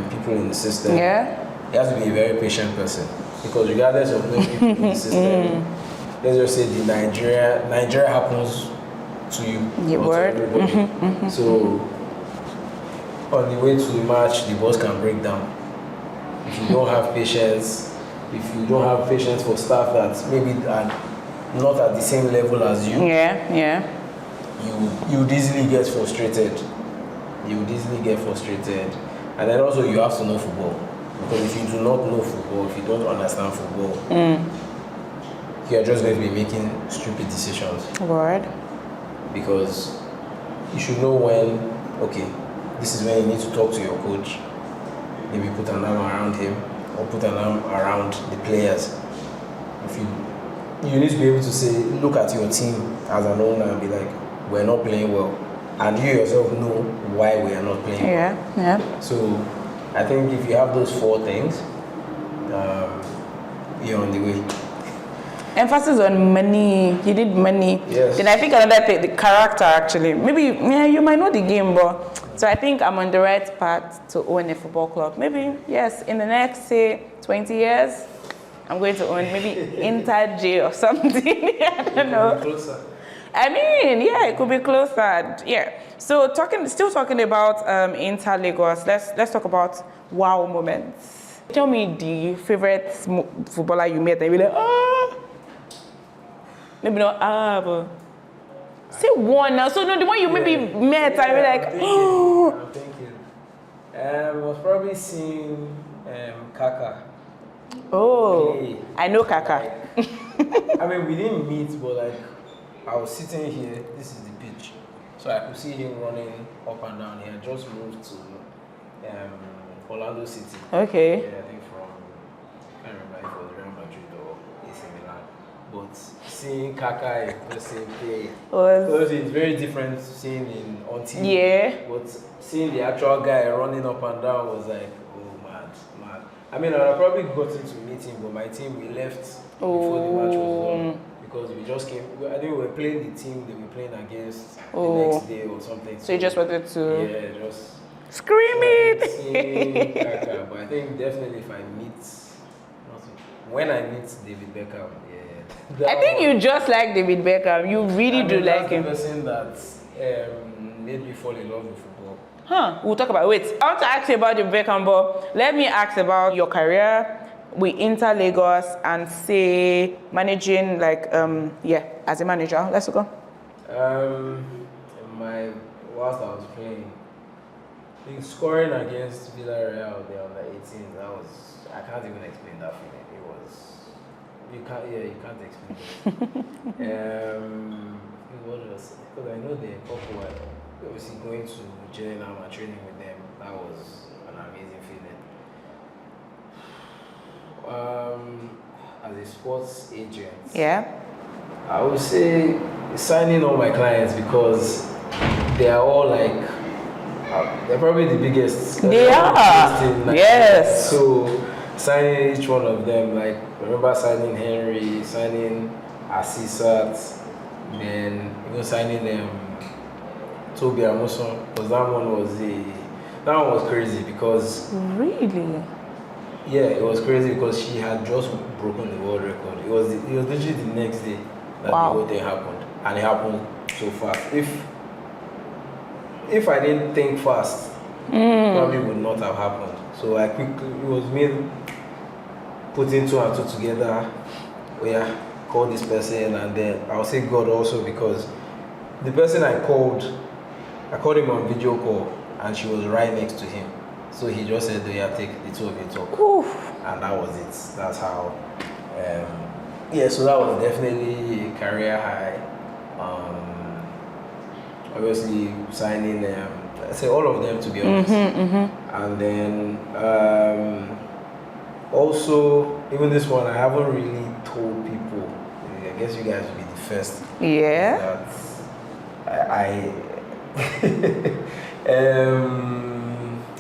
Speaker 1: people in the system. You have to be a very patient person. Because regardless of knowing people in the system, let's just say the Nigeria happens to you.
Speaker 2: So
Speaker 1: on the way to the match, the bus can break down. If you don't have patience, if you don't have patience for staff that maybe are not at the same level as you, you would easily get frustrated. You would easily get frustrated. And then also you have to know football. Because if you do not know football, if you don't understand football, you're just going to be making stupid decisions.
Speaker 2: Word.
Speaker 1: Because you should know when, okay, this is when you need to talk to your coach. Maybe put an arm around him or put an arm around the players. If you need to be able to say, look at your team as an owner and be like, we're not playing well. And you yourself know why we are not playing well.
Speaker 2: Yeah.
Speaker 1: So I think if you have those 4 things, you're on the way.
Speaker 2: Emphasis on money. You did money.
Speaker 1: Yes.
Speaker 2: Then I think another thing, the character actually. Maybe you might know the game, but so I think I'm on the right path to own a football club. Maybe yes, in the next say 20 years, I'm going to own maybe Inter J or something. I don't know.
Speaker 1: Closer.
Speaker 2: I mean, yeah, it could be closer. Yeah. So still talking about Inter Lagos. Let's talk about wow moments. Tell me the favorite footballer you met, and you're like, maybe not but say one now. So no, the one you maybe met, and you're like,
Speaker 1: I'm thinking. I was probably seeing Kaka.
Speaker 2: Oh,
Speaker 1: Hey.
Speaker 2: I know Kaka.
Speaker 1: I mean, we didn't meet, but like, I was sitting here, this is the pitch. So I could see him running up and down. He had just moved to Orlando City.
Speaker 2: Okay.
Speaker 1: Yeah, I think from, I can't remember if it was Real Madrid or AC Milan. But seeing Kaka in person play, because it's very different seeing him on TV.
Speaker 2: Yeah.
Speaker 1: But seeing the actual guy running up and down was like, oh, mad. I mean, I'd probably gotten to meet him, but my team, we left before the match was on. Because we just came, I think we were playing the team that we were playing against the next day or something.
Speaker 2: So you just wanted to...
Speaker 1: Yeah, just...
Speaker 2: Scream it!
Speaker 1: But I think definitely if I meet... When I meet David Beckham, yeah.
Speaker 2: I think you just like David Beckham. You really do like him.
Speaker 1: That's the person that made me fall in love with football.
Speaker 2: We'll talk about it. Wait, I want to ask you about the Beckham, but let me ask about your career with Inter Lagos and say managing as a manager. Let's go.
Speaker 1: Whilst I was playing, I think scoring against Villarreal, they were under 18. That was, I can't even explain that feeling. It was, you can't explain it. What else? Because I know the couple were obviously going to Gillingham and training with them. That was an amazing feeling. As a sports agent, I would say signing all my clients because they are all like they're probably the biggest.
Speaker 2: They are. Yes.
Speaker 1: So signing each one of them, like I remember signing Henry, signing Asisat, then even signing Toby Amuson, because that one was crazy because
Speaker 2: really.
Speaker 1: Yeah, it was crazy because she had just broken the world record. It was literally the next day that the whole thing happened, and it happened so fast. If I didn't think fast, probably would not have happened. So it was me putting 2 and 2 together. Call this person, and then I'll say God also because the person I called him on video call, and she was right next to him. So he just said, take the 2 of you talk. Oof. And that was it. That's how, so that was definitely a career high. Obviously signing them, I say all of them to be honest. And then also, even this one, I haven't really told people. I guess you guys will be the first.
Speaker 2: Yeah.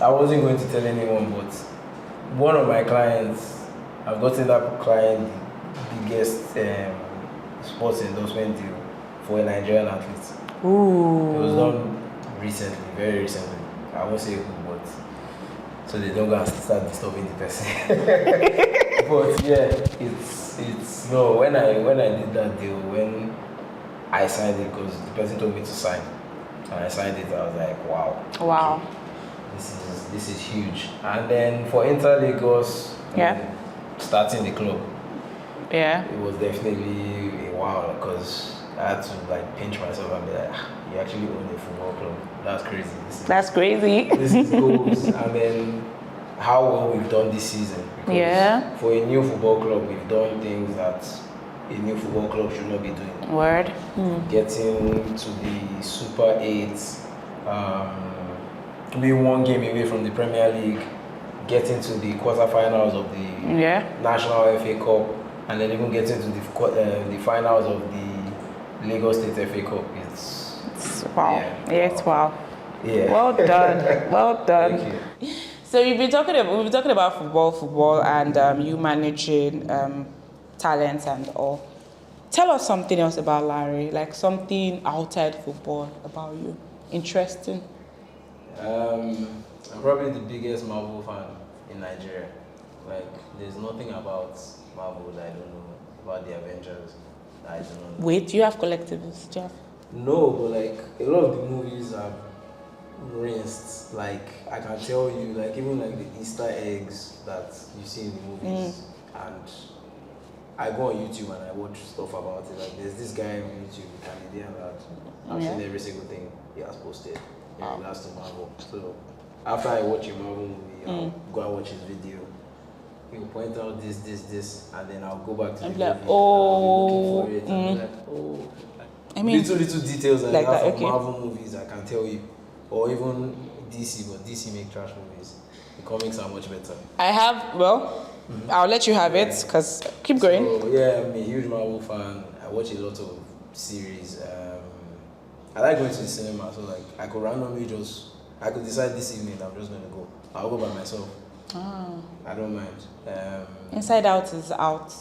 Speaker 1: I wasn't going to tell anyone, but one of my clients, I've gotten that client the biggest sports endorsement deal for a Nigerian athlete.
Speaker 2: Ooh.
Speaker 1: It was done recently, very recently. I won't say who, but so they don't go and start disturbing the person. But yeah, it's no. When I did that deal, when I signed it, because the person told me to sign, and I signed it, I was like, wow.
Speaker 2: Wow.
Speaker 1: Okay. this is huge. And then for Inter Lagos, starting the club, it was definitely a wow because I had to like pinch myself and be like, you actually own a football club. That's crazy.
Speaker 2: That's crazy.
Speaker 1: This is goals. And then how well we've done this season. Because for a new football club, we've done things that a new football club should not be doing.
Speaker 2: Word.
Speaker 1: Getting to the Super 8, being one game away from the Premier League, getting to the quarterfinals of the National FA Cup, and then even getting to the finals of the Lagos State FA Cup. It's
Speaker 2: wow. It's wow.
Speaker 1: Yeah.
Speaker 2: Well done. Well done.
Speaker 1: Thank you.
Speaker 2: So we've been talking about football, and you managing talents and all. Tell us something else about Lanre, like something outside football about you. Interesting.
Speaker 1: I'm probably the biggest Marvel fan in Nigeria. Like, there's nothing about Marvel that I don't know, about the Avengers that I don't know.
Speaker 2: Wait, do you have collectibles? Do you have?
Speaker 1: No, but like, a lot of the movies are rinsed. Like, I can tell you, like, even like the Easter eggs that you see in the movies, and I go on YouTube and I watch stuff about it. Like, there's this guy on YouTube, Canadian, that I've seen every single thing he has posted in regards to Marvel. So after I watch a Marvel movie, I'll go and watch his video. He'll point out this, and then I'll go back to the movie.
Speaker 2: Like,
Speaker 1: and I'll be looking for it, and be like,
Speaker 2: I mean,
Speaker 1: little details like that from
Speaker 2: okay.
Speaker 1: Marvel movies, I can tell you, or even DC, but DC make trash movies. The comics are much better.
Speaker 2: I have, I'll let you have it, because keep going.
Speaker 1: So, yeah, I'm a huge Marvel fan. I watch a lot of series. I like going to the cinema, so like I could randomly I could decide this evening I'm just going to go. I'll go by myself. I don't mind.
Speaker 2: Inside Out is out.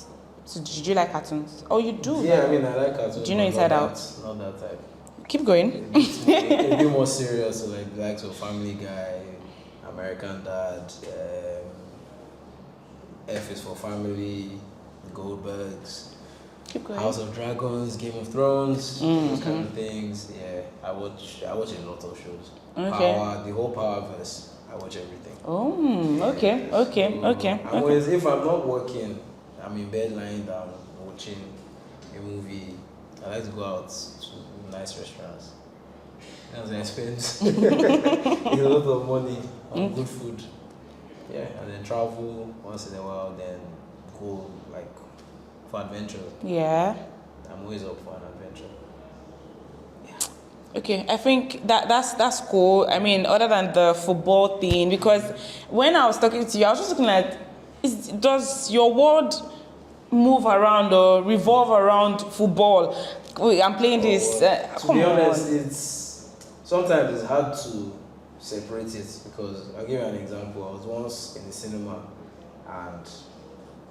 Speaker 2: So did you like cartoons? Oh, you do?
Speaker 1: Yeah, I mean, I like cartoons.
Speaker 2: Do you know Inside Out?
Speaker 1: Not that type.
Speaker 2: Keep going.
Speaker 1: A bit more serious, so like the likes of Family Guy, American Dad, F is for Family, Goldbergs,
Speaker 2: Keep going.
Speaker 1: House of Dragons, Game of Thrones, those kind of things. Yeah, I watch a lot of shows.
Speaker 2: Okay.
Speaker 1: The whole Powerverse, I watch everything.
Speaker 2: Oh, okay.
Speaker 1: I'm always, if I'm not working, I'm in bed lying down watching a movie. I like to go out to nice restaurants. And I spend a lot of money on good food. Yeah, and then travel once in a while, then go like for adventure.
Speaker 2: Yeah.
Speaker 1: I'm always up for an adventure.
Speaker 2: Okay, I think that's cool. I mean, other than the football thing, because when I was talking to you, I was just looking at, does your world move around or revolve around football? I'm playing this.
Speaker 1: To be honest, sometimes it's hard to separate it because I'll give you an example. I was once in the cinema, and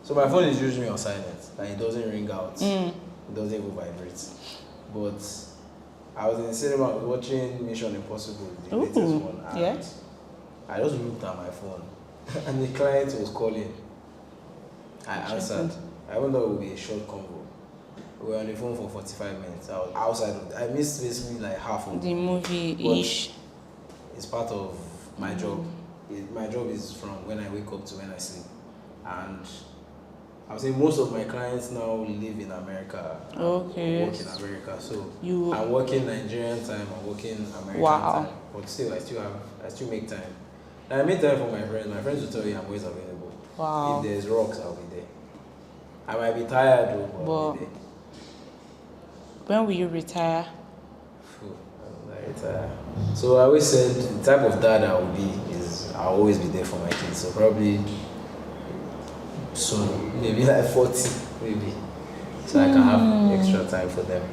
Speaker 1: so my phone is usually on silent, and it doesn't ring out, it doesn't even vibrate. But I was in the cinema, I was watching Mission Impossible, the latest one, and I just looked at my phone, and the client was calling. I answered. I even though it would be a short convo. We were on the phone for 45 minutes. I was outside of I missed basically like half of
Speaker 2: the movie-ish.
Speaker 1: It's part of my job. My job is from when I wake up to when I sleep. And I would say most of my clients now live in America.
Speaker 2: Okay.
Speaker 1: Work in America. So I'm working Nigerian time, I'm working American time. But still I still make time. And I make time for my friends. My friends will tell you I'm always available.
Speaker 2: Wow.
Speaker 1: If there's rocks, I'll be there. I might be tired though, but I'll be there.
Speaker 2: When will you retire?
Speaker 1: I retire. So I always said the type of dad I will be is I'll always be there for my kids. So probably soon, maybe like 40, maybe. So I can have extra time for them.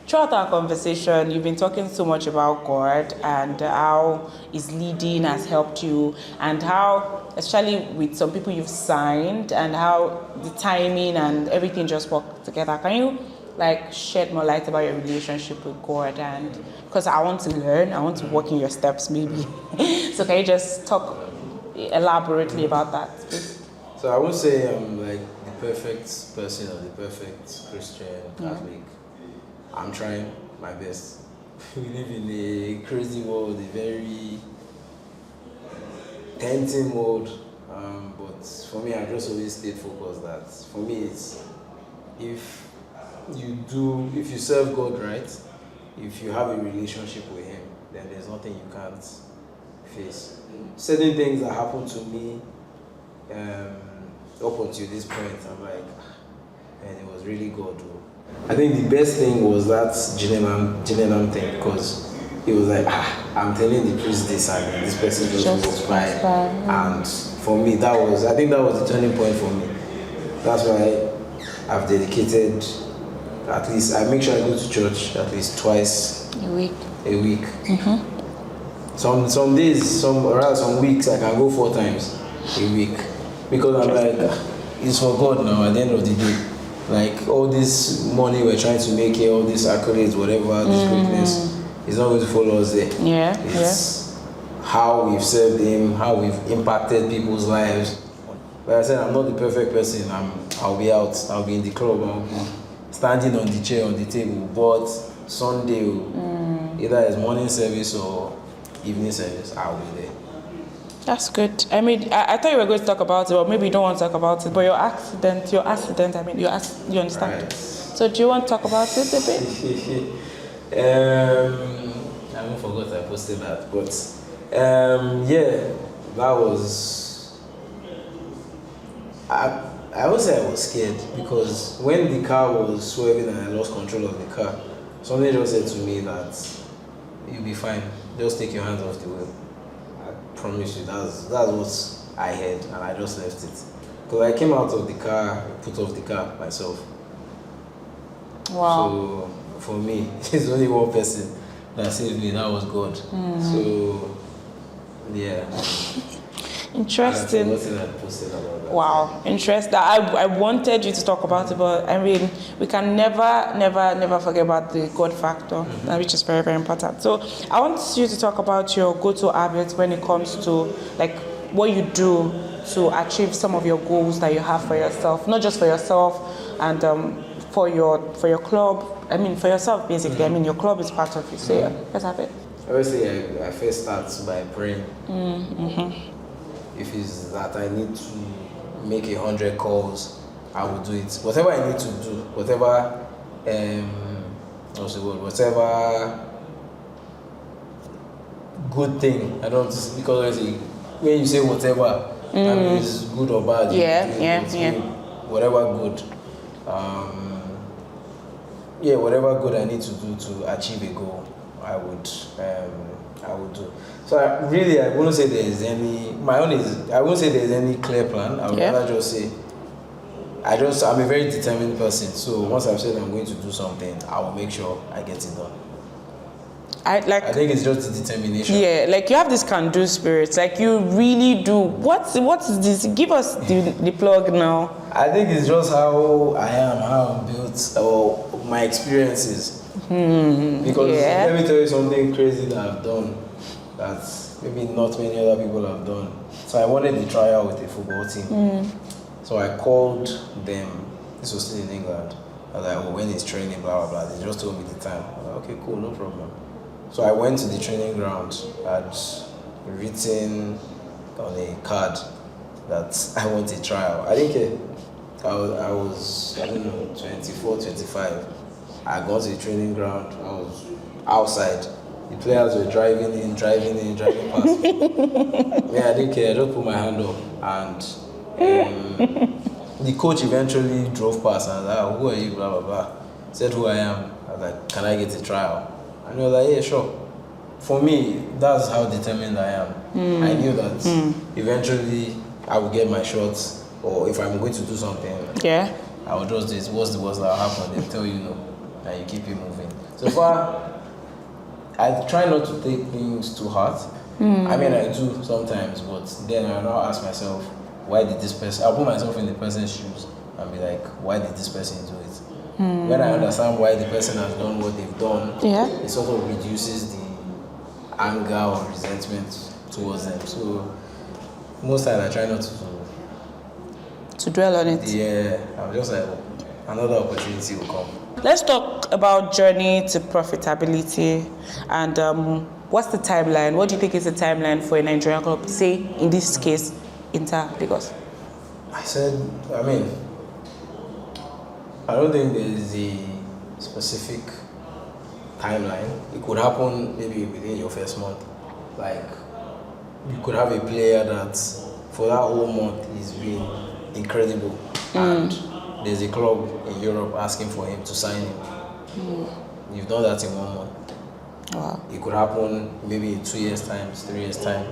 Speaker 2: Throughout our conversation, you've been talking so much about God and how His leading has helped you, and how, especially with some people you've signed, and how the timing and everything just worked together. Can you shed more light about your relationship with God? And because I want to learn, I want to walk in your steps, maybe. So can you just talk elaborately about that, please?
Speaker 1: So I won't say I'm like the perfect person or the perfect Christian Catholic. I'm trying my best. we live in a crazy world, a very tempting world. But for me, I just always stayed focused that for me, it's if if you serve God right, if you have a relationship with Him, then there's nothing you can't face. Certain things that happened to me up until this point, I'm like, and it was really God. I think the best thing was that Gillingham thing, because it was like, I'm telling the priest this and this person just walks by. And for me, I think that was the turning point for me. That's why I've dedicated, at least, I make sure I go to church at least twice
Speaker 2: a week.
Speaker 1: Mm-hmm. Some days, some weeks, I can go 4 times a week. Because I'm like, it's for God now at the end of the day. Like all this money we're trying to make here, all these accolades, whatever, this greatness, is not going to follow us there. It's how we've served Him, how we've impacted people's lives. Like I said, I'm not the perfect person. I'll be out, I'll be in the club, I'll be standing on the chair, on the table. But Sunday, either it's morning service or evening service, I'll be there.
Speaker 2: That's good. I mean, I thought you were going to talk about it, but maybe you don't want to talk about it. But your accident, I mean, you understand. Right. So do you want to talk about it a bit?
Speaker 1: I haven't forgot I posted that, but yeah, that was. I would say I was scared because when the car was swerving and I lost control of the car, somebody just said to me that you'll be fine. Just take your hands off the wheel. Promise you, that's what I heard, and I just left it. Because I came out of the car, put off the car myself.
Speaker 2: Wow.
Speaker 1: So for me, there's only one person that saved me, that was God. So yeah.
Speaker 2: Interesting.
Speaker 1: I posted about that.
Speaker 2: Wow, interesting. I wanted you to talk about it, but I mean, we can never forget about the God factor, which is very, very important. So I want you to talk about your go-to habits when it comes to like what you do to achieve some of your goals that you have for yourself, not just for yourself and for your club. I mean, for yourself basically. I mean, your club is part of it. So yeah, let's have it.
Speaker 1: Obviously, I first start by praying. If it's that I need to make 100 calls, I will do it. Whatever I need to do, whatever good thing. I don't, because when you say whatever, that means good or bad. Whatever good. Whatever good I need to do to achieve a goal, I would do. So I wouldn't say there's any. I wouldn't say there's any clear plan. I would rather just say, I'm a very determined person. So once I've said I'm going to do something, I will make sure I get it done. I think it's just the determination. Yeah, like you have this can-do spirit. Like you really do. What is this? Give us the plug now. I think it's just how I am, how I'm built, or my experiences. Because let me tell you something crazy that I've done that maybe not many other people have done. So I wanted to try out with a football team. So I called them. This was still in England. I was like, when it's training, blah, blah, blah. They just told me the time. I was like, okay, cool, no problem. So I went to the training ground. I'd written on a card that I want a trial. I didn't care. I was 24, 25. I got to the training ground. I was outside. The players were driving in, driving past me. I didn't care. I just put my hand up. And the coach eventually drove past and I was like, who are you, blah, blah, blah. Said who I am. I was like, can I get a trial? And he was like, yeah, sure. For me, that's how determined I am. I knew that eventually I would get my shots, or if I'm going to do something, I would just do it. What's the worst that will happen? They'll tell you no, and you keep it moving. So far, I try not to take things too hard. I mean, I do sometimes, but then I now ask myself, why did this person, I'll put myself in the person's shoes and be like, why did this person do it? When I understand why the person has done what they've done, it sort of reduces the anger or resentment towards them. So most times I try not to
Speaker 2: dwell on it.
Speaker 1: Yeah, I'm just like, another opportunity will come.
Speaker 2: Let's talk about journey to profitability, and what's the timeline? What do you think is the timeline for a Nigerian club, say in this case, Inter Lagos?
Speaker 1: I don't think there is a specific timeline. It could happen maybe within your first month. Like, you could have a player that for that whole month is being incredible, and there's a club in Europe asking for him to sign him. You've done that in 1 month.
Speaker 2: Wow.
Speaker 1: It could happen maybe in 2 years' time, 3 years' time.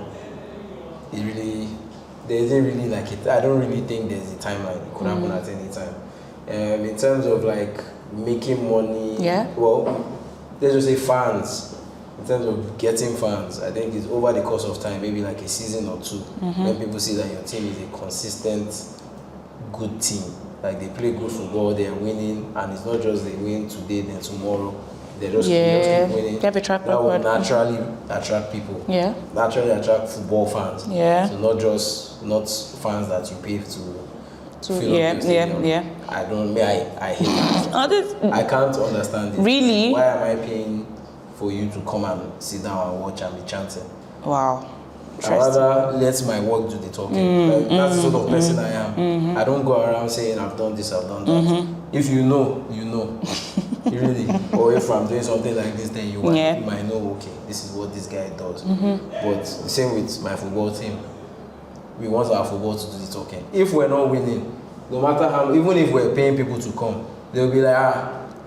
Speaker 1: There isn't really like it. I don't really think there's a timeline. It could happen at any time. In terms of like making money, well, let's just say fans. In terms of getting fans, I think it's over the course of time, maybe like a season or two, when people see that your team is a consistent, good team. Like they play good football, they are winning, and it's not just they win today, then tomorrow. They just keep winning. That will naturally attract people. Yeah. Naturally attract football fans. Yeah. So not fans that you pay to fill up your stadium. I hate that. I can't understand it.
Speaker 2: Really?
Speaker 1: Why am I paying for you to come and sit down and watch and be chanting?
Speaker 2: Wow.
Speaker 1: I rather let my work do the talking. That's the sort of person I am. I don't go around saying I've done this, I've done that. If you know, you know. Really. Or if I'm doing something like this, then you might know, okay, this is what this guy does. But the same with my football team. We want our football to do the talking. If we're not winning, no matter how, even if we're paying people to come, they'll be like,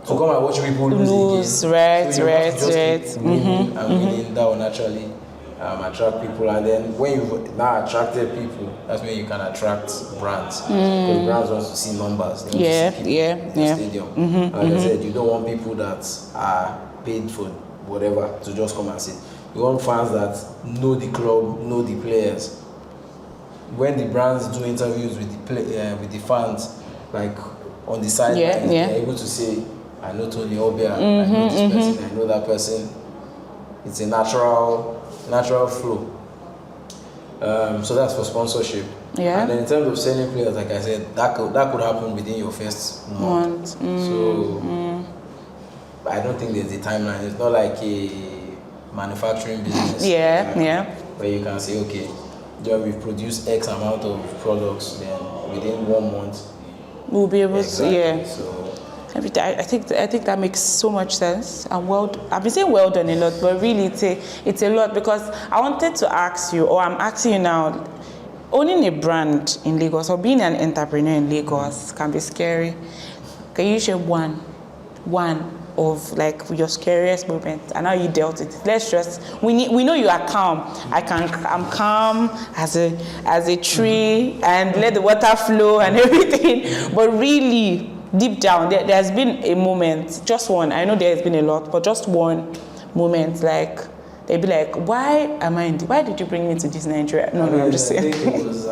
Speaker 1: to come and watch people lose again. Right. Winning and winning, that will naturally attract people, and then when you've now attracted people, that's when you can attract brands, because brands want to see numbers. They want to see people in the stadium. Like I said, you don't want people that are paid for whatever to just come and sit. You want fans that know the club, know the players. When the brands do interviews with the fans, like on the sidelines, they're able to say, I know Tony Obia, I know this person, I know that person. It's a natural flow. So that's for sponsorship. Yeah. And then in terms of selling players, like I said, that could happen within your first month. So I don't think there's a timeline. It's not like a manufacturing business. Where you can say, okay, we've produced X amount of products, then within 1 month
Speaker 2: we'll be able to.
Speaker 1: So
Speaker 2: I think that makes so much sense. And I've been saying well done a lot, but really it's a lot, because I wanted to ask you, or I'm asking you now, owning a brand in Lagos or being an entrepreneur in Lagos can be scary. Can you share one of like your scariest moments and how you dealt with it? We know you are calm. I'm calm as a tree and let the water flow and everything, but really deep down, there's been a moment, just one. I know there's been a lot, but just one moment, like they'd be like, "Why did you bring me to this Nigeria?" No, I'm just saying.
Speaker 1: I think it was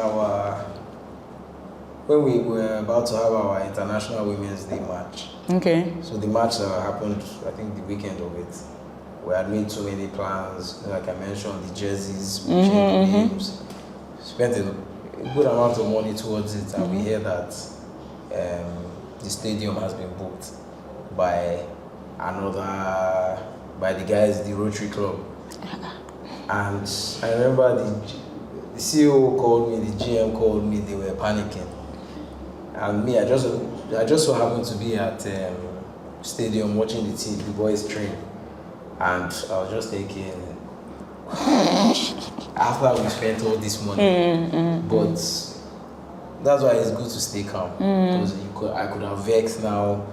Speaker 1: when we were about to have our International Women's Day match. Okay. So the match happened, I think, the weekend of it. We had made so many plans, like I mentioned, the jerseys, we changed the names, spent a good amount of money towards it, and we hear that the stadium has been booked by the guys, the Rotary Club. And I remember the CEO called me, the GM called me, they were panicking. And me, I just so happened to be at stadium watching the boys train. And I was just thinking, after we spent all this money, but that's why it's good to stay calm, because I could have vexed now,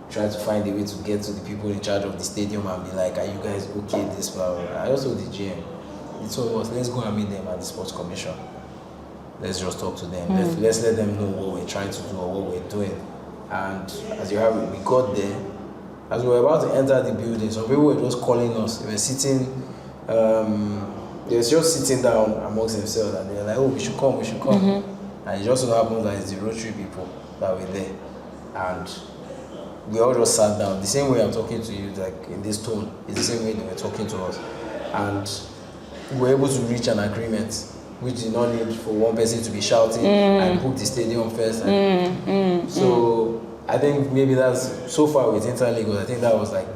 Speaker 1: try to find a way to get to the people in charge of the stadium and be like, are you guys okay this far? I also the GM. It told us, let's go and meet them at the Sports Commission. Let's just talk to them. Let's let them know what we're trying to do or what we're doing. And as you have it, we got there. As we were about to enter the building, some people were just calling us. They were sitting, they were just sitting down amongst themselves, and they were like, oh, we should come. And it just so happens that it's the Rotary people that were there. And we all just sat down. The same way I'm talking to you, like in this tone, it's the same way they were talking to us. And we were able to reach an agreement, which did not need for one person to be shouting and book the stadium first. So I think maybe that's so far with Interleague. I think that was like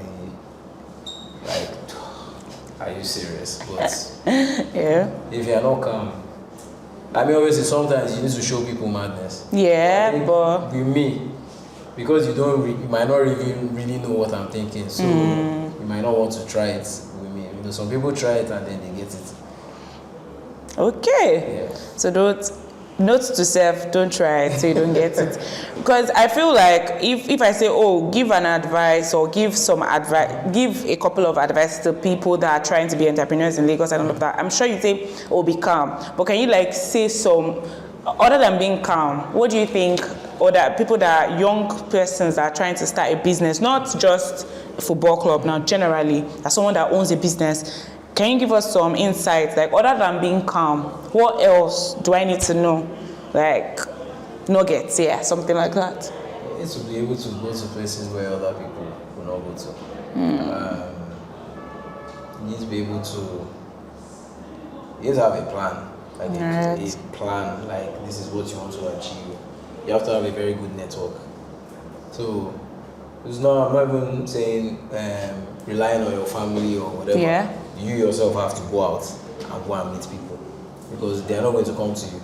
Speaker 1: are you serious? But
Speaker 2: yeah.
Speaker 1: If you are not calm, I mean, obviously sometimes you need to show people madness.
Speaker 2: Yeah, but
Speaker 1: with me, because you might not really know what I'm thinking, so you might not want to try it with me. You know, some people try it and then they get it.
Speaker 2: Okay.
Speaker 1: Yeah.
Speaker 2: So note to self, don't try it so you don't get it. Because I feel like if I say, oh, give an advice or give a couple of advice to people that are trying to be entrepreneurs in Lagos and all of that, I'm sure you say, oh, be calm. But can you like say some, other than being calm, what do you think, or that people that are young persons that are trying to start a business, not just a football club now, generally, as someone that owns a business, can you give us some insights, like other than being calm, what else do I need to know? Like nuggets, yeah, something like that.
Speaker 1: You need to be able to go to places where other people will not go to. You need to be able to, you need to have a plan. Like a plan, like this is what you want to achieve. You have to have a very good network. So I'm not even saying relying on your family or whatever.
Speaker 2: Yeah.
Speaker 1: You yourself have to go out and go and meet people because they are not going to come to you.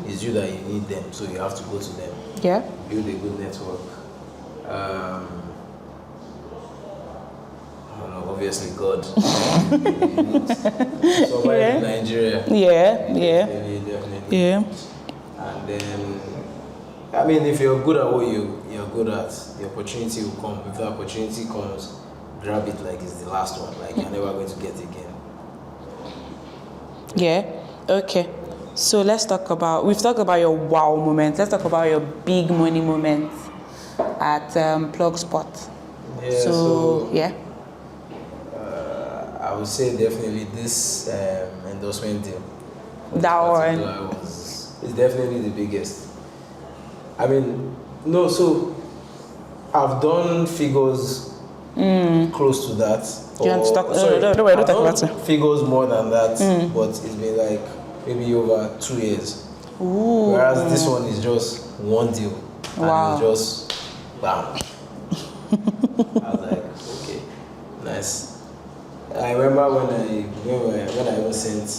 Speaker 1: It's you that you need them, so you have to go to them.
Speaker 2: Yeah.
Speaker 1: Build a good network. I don't know, obviously God. Somewhere in Nigeria.
Speaker 2: Yeah.
Speaker 1: Definitely.
Speaker 2: Yeah.
Speaker 1: And then, I mean, if you're good at what you're good at, the opportunity will come. If the opportunity comes, grab it like it's the last one. Like you're never going to get it again.
Speaker 2: Yeah. Okay. So we've talked about your wow moments. Let's talk about your big money moments at Plug Spot.
Speaker 1: Yeah.
Speaker 2: So yeah.
Speaker 1: I would say definitely this endorsement deal.
Speaker 2: That one
Speaker 1: is definitely the biggest. I mean, no, so I've done figures close to that.
Speaker 2: Do you want to talk? Don't talk about it.
Speaker 1: Figures more than that, but it's been like maybe over 2 years.
Speaker 2: Ooh.
Speaker 1: Whereas this one is just one deal.
Speaker 2: Wow.
Speaker 1: And it's just bam. I was like, okay, nice. I remember when I even sent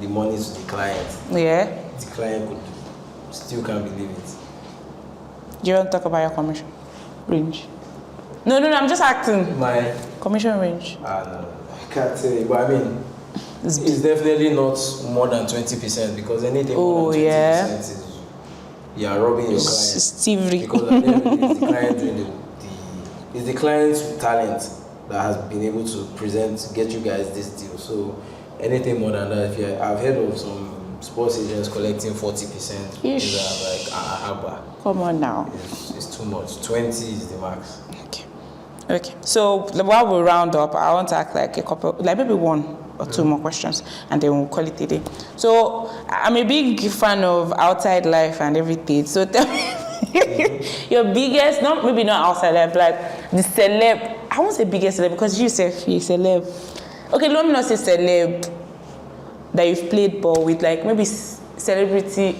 Speaker 1: the money to the client.
Speaker 2: Yeah.
Speaker 1: The client still can't believe it.
Speaker 2: Do you want to talk about your commission range? No, I'm just asking.
Speaker 1: My
Speaker 2: commission range.
Speaker 1: No, I can't tell you, but I mean, it's definitely not more than 20% because anything more than 20% is you are robbing your client.
Speaker 2: Thievery.
Speaker 1: Because at the end of the day, it's the client doing it's the client's talent that has been able to get you guys this deal. So anything more than that, I've heard of some sports agents collecting 40%. Like
Speaker 2: come on now.
Speaker 1: It's too much. 20 is the max.
Speaker 2: Okay. So while we round up, I want to ask like a couple, like maybe one or two more questions, and then we'll call it a day. So I'm a big fan of outside life and everything. So tell me your biggest, maybe not outside life, like the celeb. I won't say biggest celeb because you say you're celeb. Okay, let me not say celeb that you've played ball with, like maybe celebrity.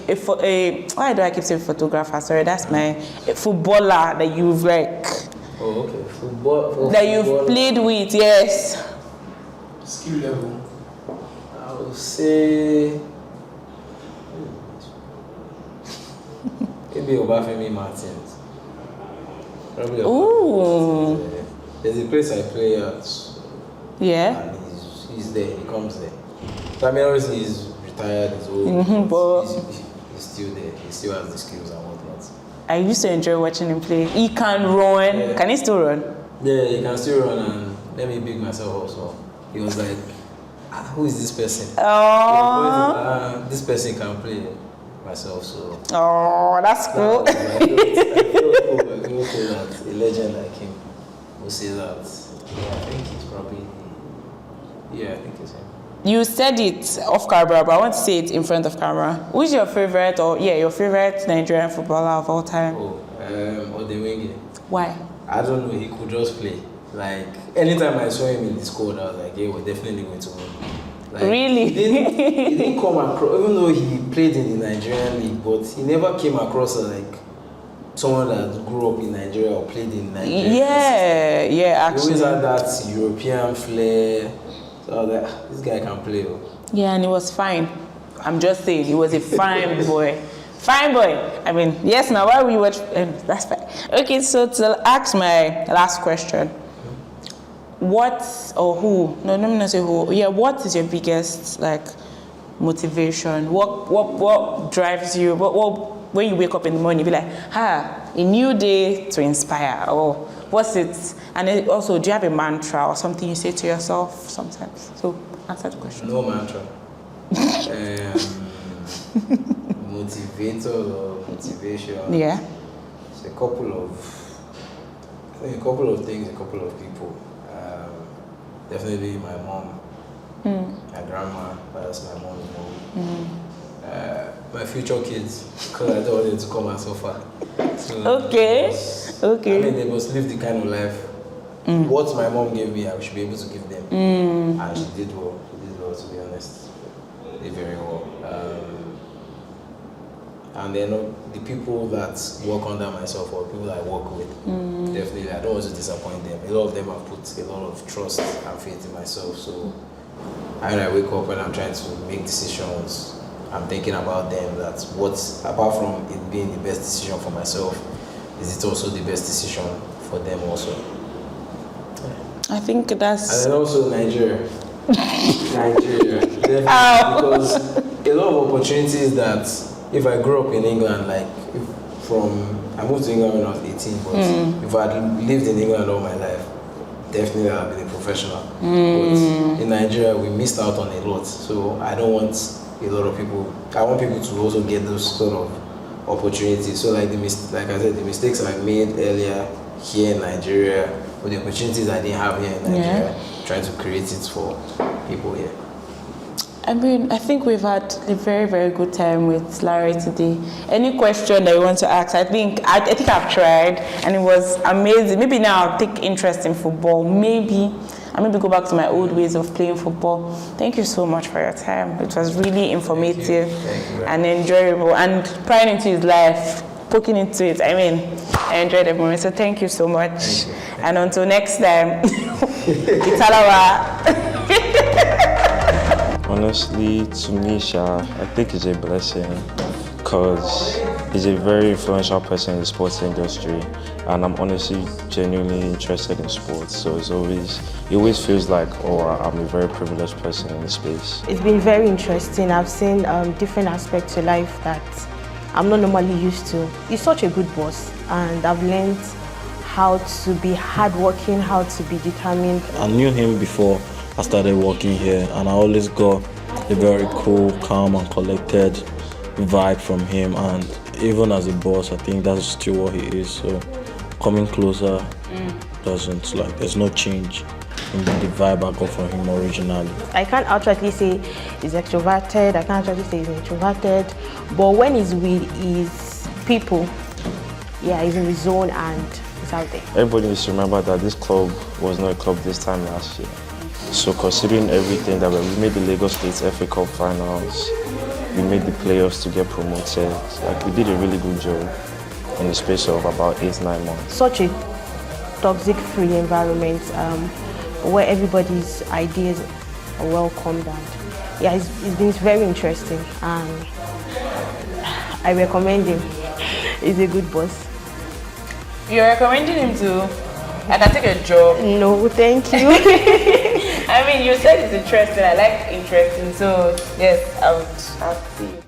Speaker 2: Why do I keep saying photographer? Sorry, that's my footballer that you've like.
Speaker 1: Oh, okay. Football.
Speaker 2: That you've played with, yes.
Speaker 1: Skill level. I would say maybe Obafemi Martins. Probably.
Speaker 2: Ooh.
Speaker 1: There's a place I play at.
Speaker 2: Yeah.
Speaker 1: And he's there. He comes there. So I mean, obviously he's retired. He's old.
Speaker 2: But
Speaker 1: he's still there. He still has the skills and whatnot.
Speaker 2: I used to enjoy watching him play. He can run. Yeah. Can he still run?
Speaker 1: Yeah, he can still run, and let me big myself also. He was like, who is this person?
Speaker 2: Oh.
Speaker 1: This person can play myself, so.
Speaker 2: Oh, that's cool.
Speaker 1: I feel cool that a legend like him will say that. Yeah, I think it's probably. Yeah, I think it's him.
Speaker 2: You said it off camera, but I want to say it in front of camera. Who's your favorite, your favorite Nigerian footballer of all time?
Speaker 1: Odemwingie.
Speaker 2: Why?
Speaker 1: I don't know. He could just play. Like anytime I saw him in the squad, I was like, yeah, we're definitely going to win. Like,
Speaker 2: really?
Speaker 1: He didn't come across, even though he played in the Nigerian league, but he never came across as like someone that grew up in Nigeria or played in Nigeria.
Speaker 2: Yeah, actually.
Speaker 1: He always had that European flair. So I was like, this guy can play.
Speaker 2: Yeah, and he was fine. I'm just saying, he was a fine boy. Fine boy. I mean, yes, now why we watch, that's fine. Okay, so to ask my last question. What or who? No, let me not say who. Yeah, what is your biggest motivation? What drives you? What when you wake up in the morning, you be like, a new day to inspire, or what's it? And then also, do you have a mantra or something you say to yourself sometimes? So answer the question.
Speaker 1: No mantra. Motivator or motivation.
Speaker 2: Yeah.
Speaker 1: It's a couple of things, a couple of people. Definitely my mom, my grandma, that's my mom's mom. My future kids, because I don't want them to come and suffer. So
Speaker 2: Okay.
Speaker 1: I mean, they must live the kind of life. What my mom gave me, I should be able to give them. And she did well. She did well, to be honest. Did very well. And then the people that work under myself or people that I work with, definitely, I don't want to disappoint them. A lot of them have put a lot of trust and faith in myself. So when I wake up and I'm trying to make decisions, I'm thinking about them. That's apart from it being the best decision for myself, is it also the best decision for them also?
Speaker 2: I think that's...
Speaker 1: And then also Nigeria. Nigeria. Definitely, because a lot of opportunities that if I grew up in England, I moved to England when I was 18, but if I had lived in England all my life, definitely I'd have been a professional. But in Nigeria, we missed out on a lot. So I don't want a lot of people, I want people to also get those sort of opportunities. So like I said, the mistakes I made earlier here in Nigeria, or the opportunities I didn't have here in Nigeria, trying to create it for people here.
Speaker 2: I mean, I think we've had a very, very good time with Lanre today. Any question that you want to ask? I think I've tried, and it was amazing. Maybe now I'll take interest in football. Maybe go back to my old ways of playing football. Thank you so much for your time. It was really informative and enjoyable, and prying into his life, poking into it. I mean, I enjoyed the moment. So thank you so much. And until next time, Italawa.
Speaker 3: Honestly, to me, I think it's a blessing because he's a very influential person in the sports industry, and I'm honestly genuinely interested in sports. So it always feels like, I'm a very privileged person in the space.
Speaker 4: It's been very interesting. I've seen different aspects to life that I'm not normally used to. He's such a good boss, and I've learned how to be hardworking, how to be determined.
Speaker 5: I knew him before I started working here, and I always got a very cool, calm and collected vibe from him, and even as a boss, I think that's still what he is. So coming closer there's no change in the vibe I got from him originally.
Speaker 4: I can't outrightly say he's extroverted, I can't outrightly say he's introverted, but when he's with his people, he's in his zone and he's out there.
Speaker 3: Everybody needs to remember that this club was not a club this time last year. So considering everything that we made the Lagos State FA Cup finals, we made the playoffs to get promoted. We did a really good job in the space of about 8-9 months.
Speaker 4: Such a toxic-free environment where everybody's ideas are welcomed, and it's been very interesting, and I recommend him. He's a good boss.
Speaker 2: You're recommending him to? I can take a job.
Speaker 4: No, thank you.
Speaker 2: I mean, you said it's interesting. I like interesting. So, yes, I'll see you.